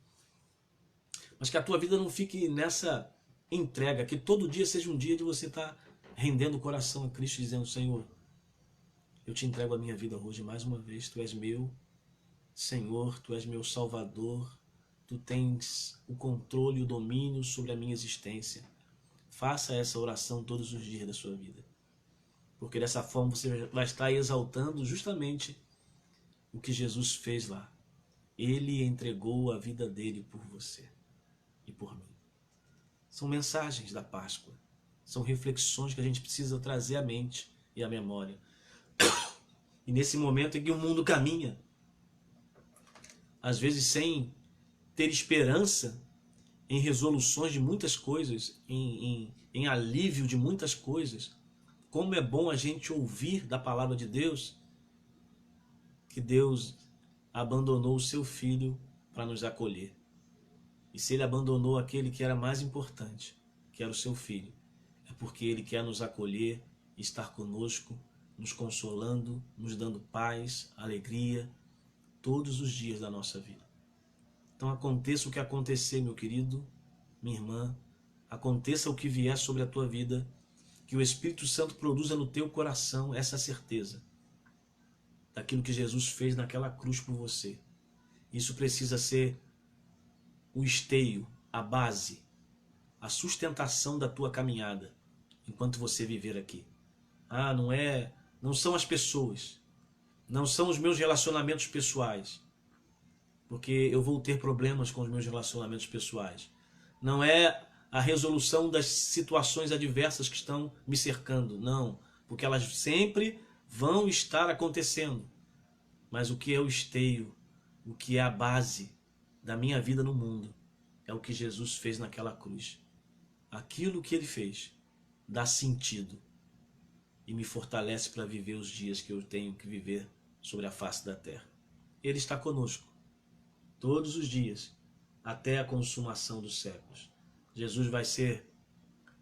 Mas que a tua vida não fique nessa entrega, que todo dia seja um dia de você estar rendendo o coração a Cristo, dizendo, Senhor, eu te entrego a minha vida hoje mais uma vez, Tu és meu Senhor, Tu és meu Salvador, Tu tens o controle e o domínio sobre a minha existência. Faça essa oração todos os dias da sua vida. Porque dessa forma você vai estar exaltando justamente o que Jesus fez lá. Ele entregou a vida dele por você e por mim. São mensagens da Páscoa. São reflexões que a gente precisa trazer à mente e à memória. E nesse momento em que o mundo caminha, às vezes sem ter esperança em resoluções de muitas coisas, em alívio de muitas coisas, como é bom a gente ouvir da palavra de Deus que Deus abandonou o seu Filho para nos acolher. E se Ele abandonou aquele que era mais importante, que era o seu Filho, é porque Ele quer nos acolher, estar conosco, nos consolando, nos dando paz, alegria, todos os dias da nossa vida. Então aconteça o que acontecer, meu querido, minha irmã, aconteça o que vier sobre a tua vida, que o Espírito Santo produza no teu coração essa certeza daquilo que Jesus fez naquela cruz por você. Isso precisa ser o esteio, a base, a sustentação da tua caminhada enquanto você viver aqui. Não são as pessoas, não são os meus relacionamentos pessoais, porque eu vou ter problemas com os meus relacionamentos pessoais. Não é a resolução das situações adversas que estão me cercando, não, porque elas sempre vão estar acontecendo. Mas o que é o esteio, o que é a base da minha vida no mundo, é o que Jesus fez naquela cruz. Aquilo que Ele fez dá sentido e me fortalece para viver os dias que eu tenho que viver sobre a face da terra. Ele está conosco todos os dias, até a consumação dos séculos. Jesus vai ser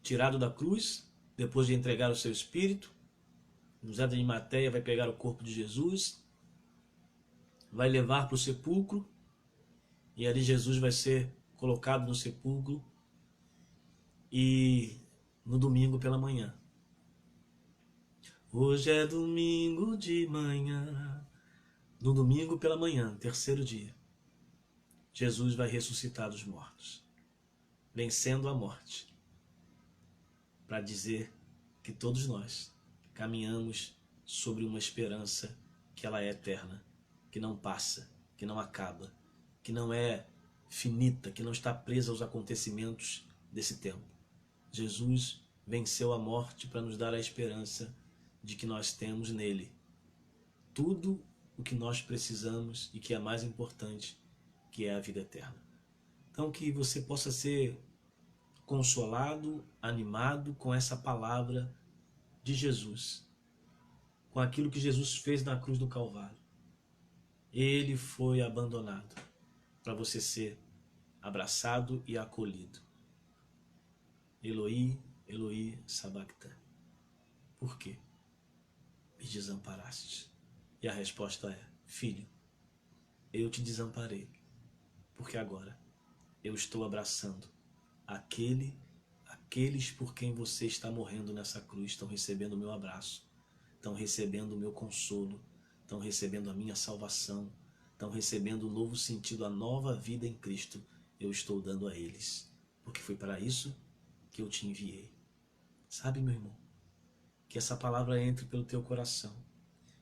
tirado da cruz, depois de entregar o seu espírito. José de Arimateia vai pegar o corpo de Jesus, vai levar para o sepulcro, e ali Jesus vai ser colocado no sepulcro, e no domingo pela manhã. Hoje é domingo de manhã, No domingo pela manhã, terceiro dia, Jesus vai ressuscitar dos mortos, vencendo a morte, para dizer que todos nós caminhamos sobre uma esperança que ela é eterna, que não passa, que não acaba, que não é finita, que não está presa aos acontecimentos desse tempo. Jesus venceu a morte para nos dar a esperança de que nós temos nele tudo o que nós precisamos e que é mais importante, que é a vida eterna. Então que você possa ser consolado, animado com essa palavra de Jesus, com aquilo que Jesus fez na cruz do Calvário. Ele foi abandonado para você ser abraçado e acolhido. Eloi, Eloi, sabachthani. Por quê? Me desamparaste. E a resposta é: filho, eu te desamparei, porque agora eu estou abraçando aqueles por quem você está morrendo nessa cruz, estão recebendo o meu abraço, estão recebendo o meu consolo, estão recebendo a minha salvação, estão recebendo um novo sentido, a nova vida em Cristo. Eu estou dando a eles, porque foi para isso que eu te enviei. Sabe, meu irmão, que essa palavra entre pelo teu coração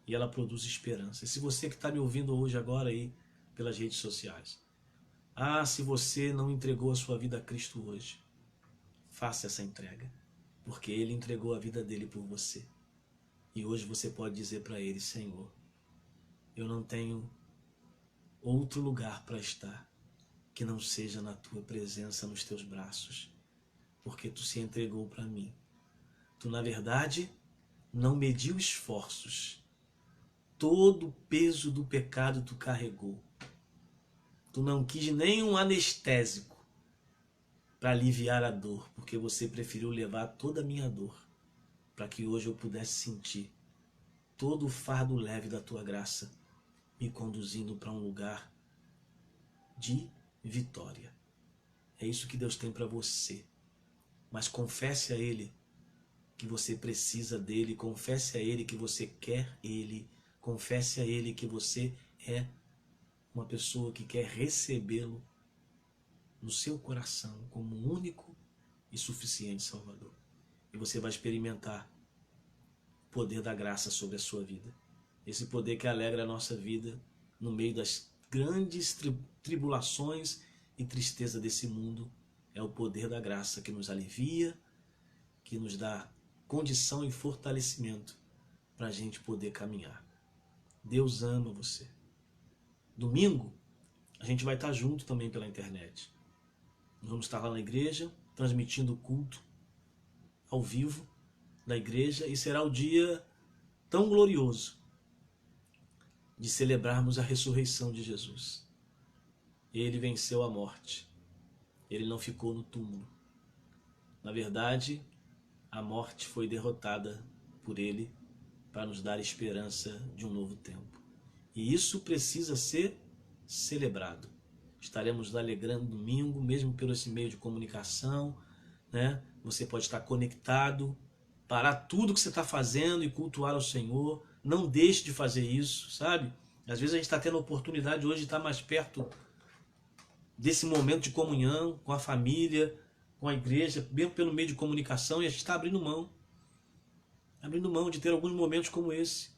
e ela produz esperança. E se você que está me ouvindo hoje agora aí pelas redes sociais, se você não entregou a sua vida a Cristo hoje, faça essa entrega, porque Ele entregou a vida dele por você. E hoje você pode dizer para Ele: Senhor, eu não tenho outro lugar para estar que não seja na tua presença, nos teus braços, porque tu se entregou para mim. Tu, na verdade, não mediu esforços. Todo o peso do pecado tu carregou. Tu não quis nenhum anestésico para aliviar a dor, porque você preferiu levar toda a minha dor, para que hoje eu pudesse sentir todo o fardo leve da tua graça, me conduzindo para um lugar de vitória. É isso que Deus tem para você. Mas confesse a Ele que você precisa dele, confesse a Ele que você quer Ele, confesse a Ele que você é uma pessoa que quer recebê-lo no seu coração como único e suficiente Salvador. E você vai experimentar o poder da graça sobre a sua vida. Esse poder que alegra a nossa vida no meio das grandes tribulações e tristeza desse mundo. É o poder da graça que nos alivia, que nos dá condição e fortalecimento para a gente poder caminhar. Deus ama você. Domingo, a gente vai estar junto também pela internet. Nós vamos estar lá na igreja, transmitindo o culto ao vivo da igreja, e será o dia tão glorioso de celebrarmos a ressurreição de Jesus. Ele venceu a morte. Ele não ficou no túmulo. Na verdade, a morte foi derrotada por ele para nos dar esperança de um novo tempo. E isso precisa ser celebrado. Estaremos nos alegrando domingo, mesmo pelo esse meio de comunicação, né? Você pode estar conectado, parar tudo que você está fazendo e cultuar ao Senhor. Não deixe de fazer isso, sabe? Às vezes a gente está tendo a oportunidade hoje de estar mais perto desse momento de comunhão com a família, com a igreja, mesmo pelo meio de comunicação, e a gente está abrindo mão de ter alguns momentos como esse,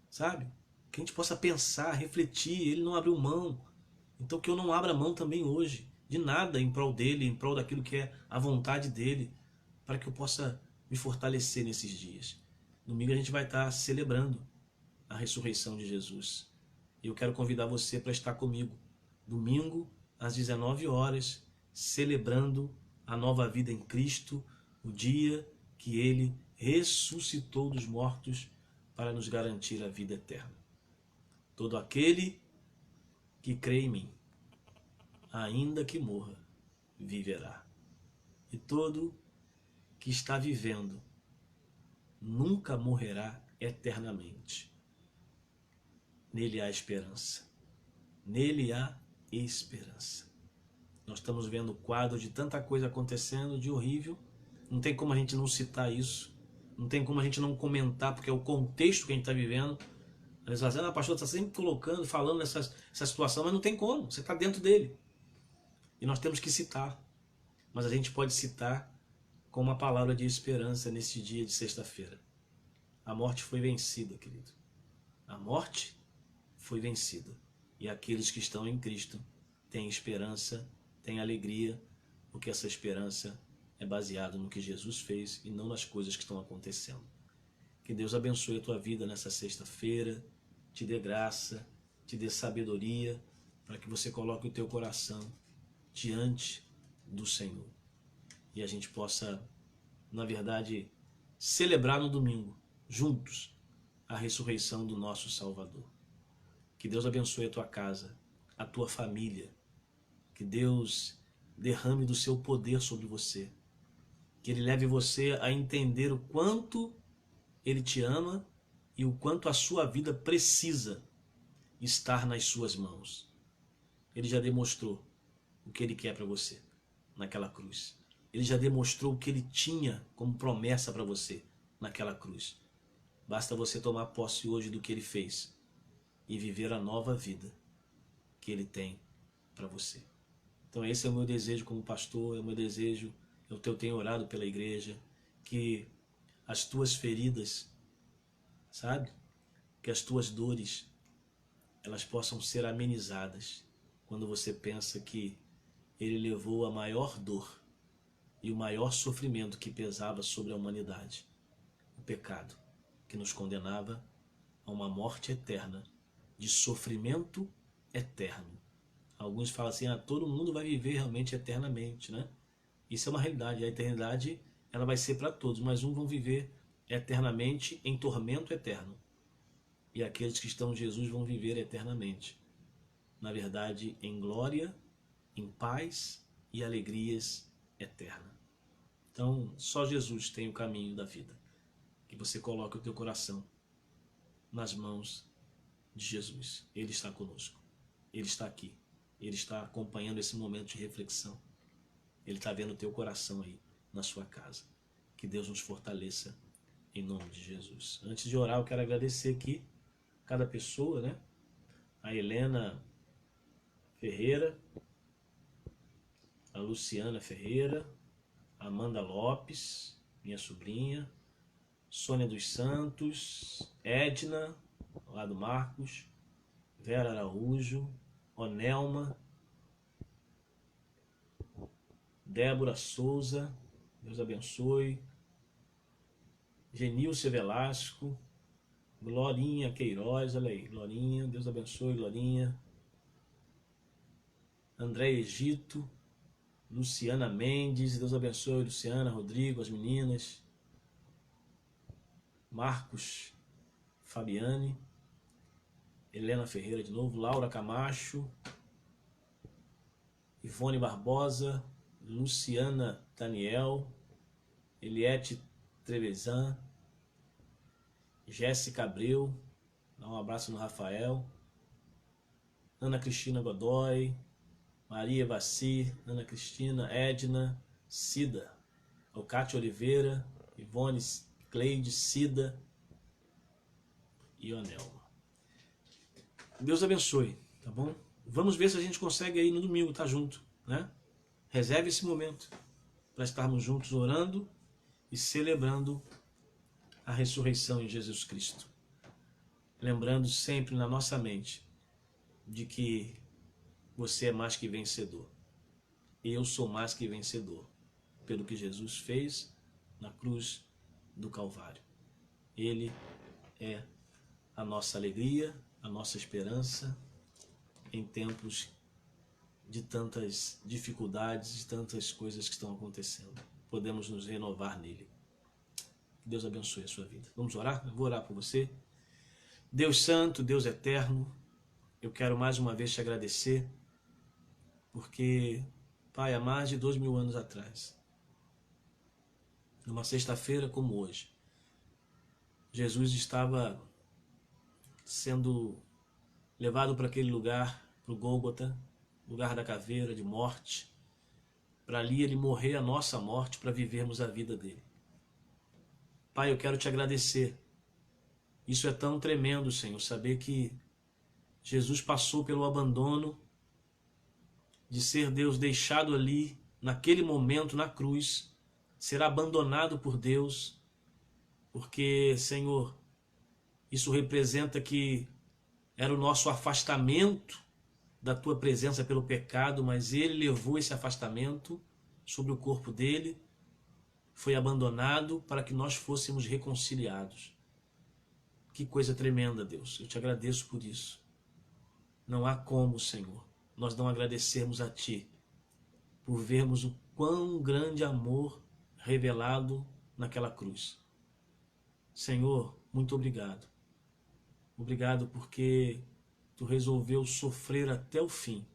sabe? Que a gente possa pensar, refletir. Ele não abriu mão, então que eu não abra mão também hoje de nada em prol dele, em prol daquilo que é a vontade dele, para que eu possa me fortalecer nesses dias. Domingo a gente vai estar celebrando a ressurreição de Jesus. E eu quero convidar você para estar comigo domingo às 19 horas, celebrando a nova vida em Cristo, o dia que Ele ressuscitou dos mortos para nos garantir a vida eterna. Todo aquele que crê em mim, ainda que morra, viverá. E todo que está vivendo nunca morrerá eternamente. Nele há esperança. Nele há esperança. Nós estamos vendo o quadro de tanta coisa acontecendo, de horrível. Não tem como a gente não citar isso. Não tem como a gente não comentar, porque é o contexto que a gente está vivendo. Às vezes fazendo, o pastor está sempre colocando, falando essa situação, mas não tem como, você está dentro dele. E nós temos que citar. Mas a gente pode citar com uma palavra de esperança nesse dia de sexta-feira. A morte foi vencida, querido. A morte foi vencida. E aqueles que estão em Cristo têm esperança, têm alegria, porque essa esperança é baseada no que Jesus fez e não nas coisas que estão acontecendo. Que Deus abençoe a tua vida nessa sexta-feira, te dê graça, te dê sabedoria, para que você coloque o teu coração diante do Senhor. E a gente possa, na verdade, celebrar no domingo, juntos, a ressurreição do nosso Salvador. Que Deus abençoe a tua casa, a tua família. Que Deus derrame do seu poder sobre você. Que Ele leve você a entender o quanto Ele te ama e o quanto a sua vida precisa estar nas suas mãos. Ele já demonstrou o que Ele quer para você naquela cruz. Ele já demonstrou o que Ele tinha como promessa para você naquela cruz. Basta você tomar posse hoje do que Ele fez e viver a nova vida que Ele tem para você. Então esse é o meu desejo como pastor, é o meu desejo, eu tenho orado pela igreja, que as tuas feridas, sabe? Que as tuas dores, elas possam ser amenizadas quando você pensa que Ele levou a maior dor e o maior sofrimento que pesava sobre a humanidade, o pecado, que nos condenava a uma morte eterna, de sofrimento eterno. Alguns falam assim, todo mundo vai viver realmente eternamente, né? Isso é uma realidade, a eternidade ela vai ser para todos, mas uns vão viver eternamente em tormento eterno. E aqueles que estão em Jesus vão viver eternamente. Na verdade, em glória, em paz e alegrias eternas. Então, só Jesus tem o caminho da vida. Que você coloque o teu coração nas mãos de Jesus. Ele está conosco. Ele está aqui. Ele está acompanhando esse momento de reflexão. Ele está vendo o teu coração aí na sua casa. Que Deus nos fortaleça em nome de Jesus. Antes de orar, eu quero agradecer aqui cada pessoa, né? A Helena Ferreira, a Luciana Ferreira, a Amanda Lopes, minha sobrinha, Sônia dos Santos, Edna, lá do Marcos, Vera Araújo, Onelma, Débora Souza, Deus abençoe, Genilce Velasco, Glorinha Queiroz, olha aí, Glorinha, Deus abençoe, Glorinha, André Egito, Luciana Mendes, Deus abençoe, Luciana, Rodrigo, as meninas, Marcos Fabiane, Helena Ferreira de novo, Laura Camacho, Ivone Barbosa, Luciana Daniel, Eliette Trevesan, Jéssica Abreu, dá um abraço no Rafael, Ana Cristina Godoy, Maria Vassi, Ana Cristina, Edna, Cida, Alcate Oliveira, Ivone Cleide, Cida e Onelma. Deus abençoe, tá bom? Vamos ver se a gente consegue aí no domingo estar junto, né? Reserve esse momento para estarmos juntos orando e celebrando a ressurreição em Jesus Cristo. Lembrando sempre na nossa mente de que você é mais que vencedor. Eu sou mais que vencedor pelo que Jesus fez na cruz do Calvário. Ele é a nossa alegria, a nossa esperança em tempos de tantas dificuldades, de tantas coisas que estão acontecendo. Podemos nos renovar nele. Deus abençoe a sua vida. Vamos orar? Eu vou orar por você. Deus Santo, Deus Eterno, eu quero mais uma vez te agradecer, porque, Pai, há mais de 2000 anos atrás, numa sexta-feira como hoje, Jesus estava sendo levado para aquele lugar, para o Gólgota, lugar da caveira, de morte, para ali ele morrer a nossa morte, para vivermos a vida dele. Pai, eu quero te agradecer, Isso é tão tremendo, Senhor, saber que Jesus passou pelo abandono de ser Deus deixado ali, naquele momento, na cruz, ser abandonado por Deus, porque, Senhor, isso representa que era o nosso afastamento da Tua presença pelo pecado, mas Ele levou esse afastamento sobre o corpo dele, foi abandonado para que nós fôssemos reconciliados. Que coisa tremenda, Deus. Eu te agradeço por isso. Não há como, Senhor, nós não agradecermos a Ti por vermos o quão grande amor revelado naquela cruz. Senhor, muito obrigado. Obrigado porque Tu resolveu sofrer até o fim.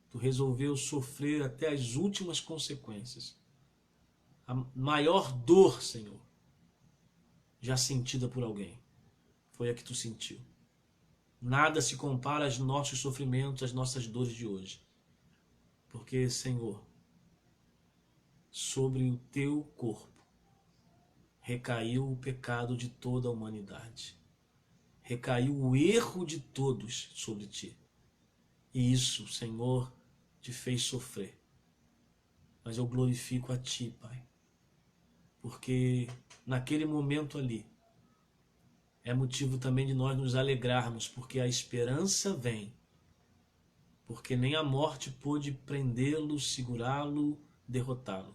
Tu resolveu sofrer até as últimas consequências. A maior dor, Senhor, já sentida por alguém, foi a que Tu sentiu. Nada se compara aos nossos sofrimentos, às nossas dores de hoje. Porque, Senhor, sobre o Teu corpo recaiu o pecado de toda a humanidade. Recaiu o erro de todos sobre Ti. E isso, Senhor, Te fez sofrer. Mas eu glorifico a Ti, Pai. Porque naquele momento ali, é motivo também de nós nos alegrarmos, porque a esperança vem. Porque nem a morte pôde prendê-lo, segurá-lo, derrotá-lo.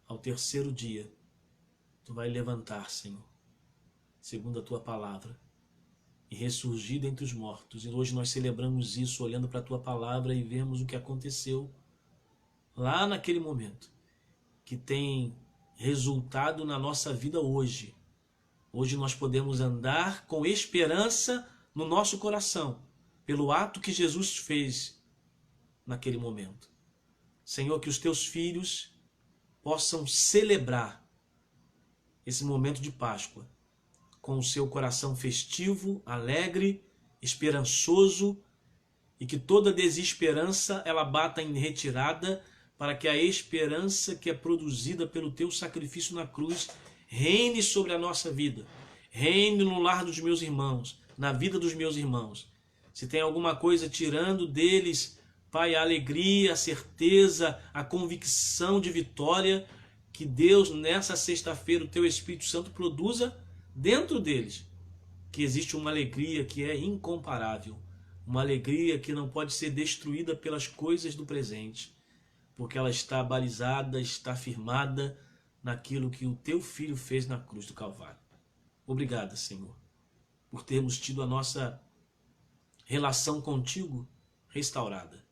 Ao terceiro dia, Tu vai levantar, Senhor, segundo a Tua palavra, e ressurgir dentre os mortos. E hoje nós celebramos isso, olhando para a Tua palavra e vemos o que aconteceu lá naquele momento, que tem resultado na nossa vida hoje. Hoje nós podemos andar com esperança no nosso coração, pelo ato que Jesus fez naquele momento. Senhor, que os Teus filhos possam celebrar esse momento de Páscoa com o seu coração festivo, alegre, esperançoso, e que toda desesperança ela bata em retirada, para que a esperança que é produzida pelo Teu sacrifício na cruz reine sobre a nossa vida, reine no lar dos meus irmãos, na vida dos meus irmãos. Se tem alguma coisa tirando deles, Pai, a alegria, a certeza, a convicção de vitória, que Deus, nessa sexta-feira, o Teu Espírito Santo produza dentro deles, que existe uma alegria que é incomparável, uma alegria que não pode ser destruída pelas coisas do presente, porque ela está balizada, está firmada naquilo que o Teu Filho fez na cruz do Calvário. Obrigada, Senhor, por termos tido a nossa relação contigo restaurada.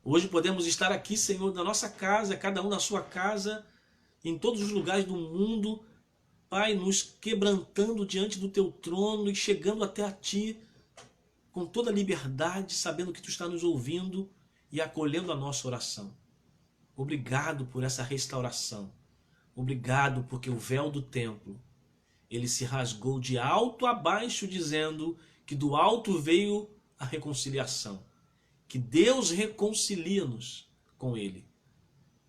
Hoje podemos estar aqui, Senhor, na nossa casa, cada um na sua casa, em todos os lugares do mundo, Pai, nos quebrantando diante do Teu trono e chegando até a Ti com toda a liberdade, sabendo que Tu está nos ouvindo e acolhendo a nossa oração. Obrigado por essa restauração. Obrigado porque o véu do templo, ele se rasgou de alto a baixo, dizendo que do alto veio a reconciliação. Que Deus reconcilia-nos com Ele.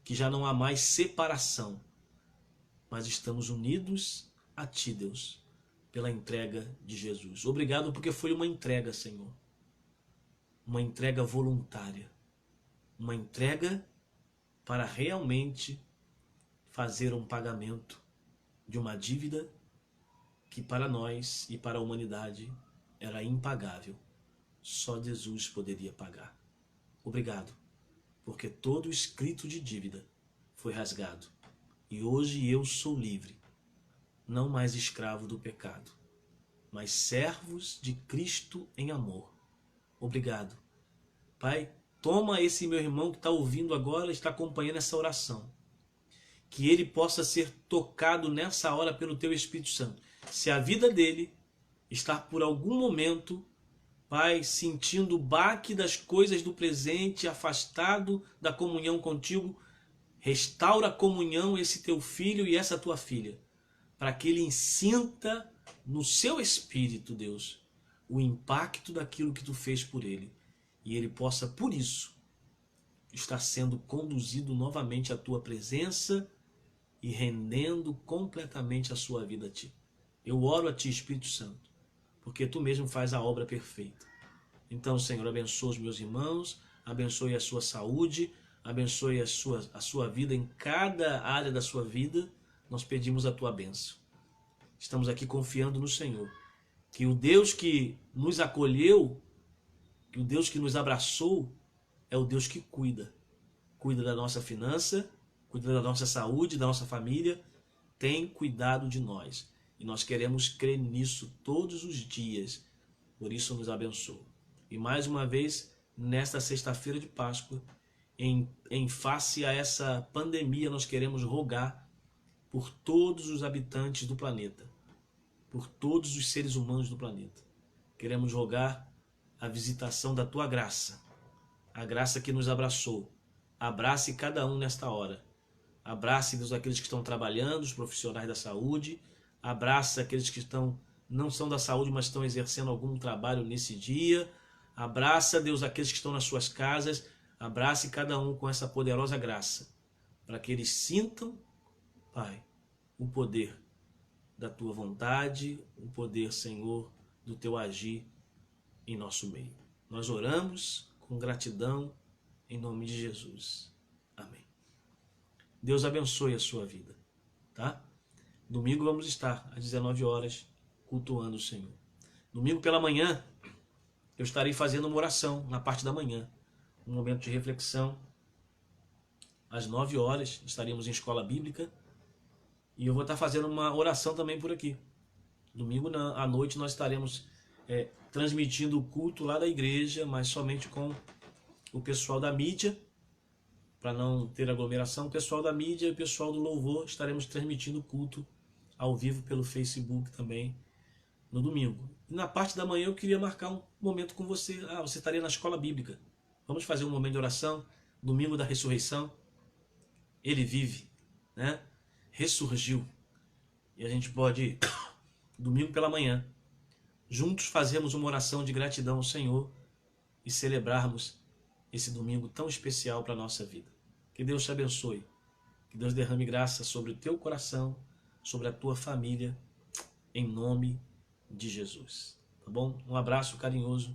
Que já não há mais separação, mas estamos unidos a Ti, Deus, pela entrega de Jesus. Obrigado porque foi uma entrega, Senhor. Uma entrega voluntária. Uma entrega para realmente fazer um pagamento de uma dívida que para nós e para a humanidade era impagável. Só Jesus poderia pagar. Obrigado, porque todo o escrito de dívida foi rasgado. E hoje eu sou livre, não mais escravo do pecado, mas servos de Cristo em amor. Obrigado. Pai, toma esse meu irmão que está ouvindo agora, está acompanhando essa oração. Que ele possa ser tocado nessa hora pelo Teu Espírito Santo. Se a vida dele está por algum momento, Pai, sentindo o baque das coisas do presente, afastado da comunhão contigo, restaura a comunhão esse Teu filho e essa Tua filha, para que ele sinta no seu espírito, Deus, o impacto daquilo que Tu fez por ele. E ele possa, por isso, estar sendo conduzido novamente à Tua presença e rendendo completamente a sua vida a Ti. Eu oro a Ti, Espírito Santo, porque Tu mesmo faz a obra perfeita. Então, Senhor, abençoa os meus irmãos, abençoe a sua saúde, abençoe a sua vida em cada área da sua vida. Nós pedimos a Tua bênção. Estamos aqui confiando no Senhor, que o Deus que nos acolheu, que o Deus que nos abraçou, é o Deus que cuida. Cuida da nossa finança, cuida da nossa saúde, da nossa família, tem cuidado de nós. E nós queremos crer nisso todos os dias. Por isso nos abençoa. E mais uma vez, nesta sexta-feira de Páscoa, em face a essa pandemia, nós queremos rogar por todos os habitantes do planeta, por todos os seres humanos do planeta. Queremos rogar a visitação da Tua graça, a graça que nos abraçou. Abrace cada um nesta hora. Abrace, Deus, aqueles que estão trabalhando, os profissionais da saúde. Abraça aqueles que não são da saúde, mas estão exercendo algum trabalho nesse dia. Abraça, Deus, aqueles que estão nas suas casas. Abrace cada um com essa poderosa graça, para que eles sintam, Pai, o poder da Tua vontade, o poder, Senhor, do Teu agir em nosso meio. Nós oramos com gratidão em nome de Jesus. Amém. Deus abençoe a sua vida, tá? Domingo vamos estar às 19 horas cultuando o Senhor. Domingo pela manhã eu estarei fazendo uma oração na parte da manhã, um momento de reflexão. Às 9 horas estaremos em escola bíblica e eu vou estar fazendo uma oração também por aqui. Domingo à noite nós estaremos transmitindo o culto lá da igreja, mas somente com o pessoal da mídia, para não ter aglomeração. O pessoal da mídia e o pessoal do louvor estaremos transmitindo o culto ao vivo pelo Facebook também no domingo. E na parte da manhã eu queria marcar um momento com você. Você estaria na escola bíblica. Vamos fazer um momento de oração, domingo da ressurreição. Ele vive, né? Ressurgiu. E a gente pode, domingo pela manhã, juntos fazermos uma oração de gratidão ao Senhor e celebrarmos esse domingo tão especial para a nossa vida. Que Deus te abençoe. Que Deus derrame graça sobre o teu coração, sobre a tua família, em nome de Jesus. Tá bom? Um abraço carinhoso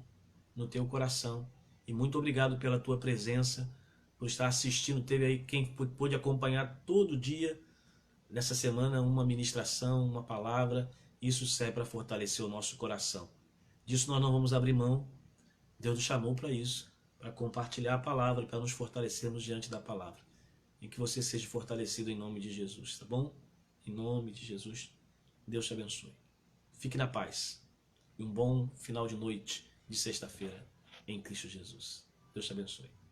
no teu coração e muito obrigado pela tua presença, por estar assistindo. Teve aí quem pôde acompanhar todo dia, nessa semana, uma ministração, uma palavra. Isso serve para fortalecer o nosso coração. Disso nós não vamos abrir mão. Deus nos chamou para isso, para compartilhar a palavra, para nos fortalecermos diante da palavra. E que você seja fortalecido em nome de Jesus, tá bom? Em nome de Jesus, Deus te abençoe. Fique na paz. E um bom final de noite de sexta-feira em Cristo Jesus. Deus te abençoe.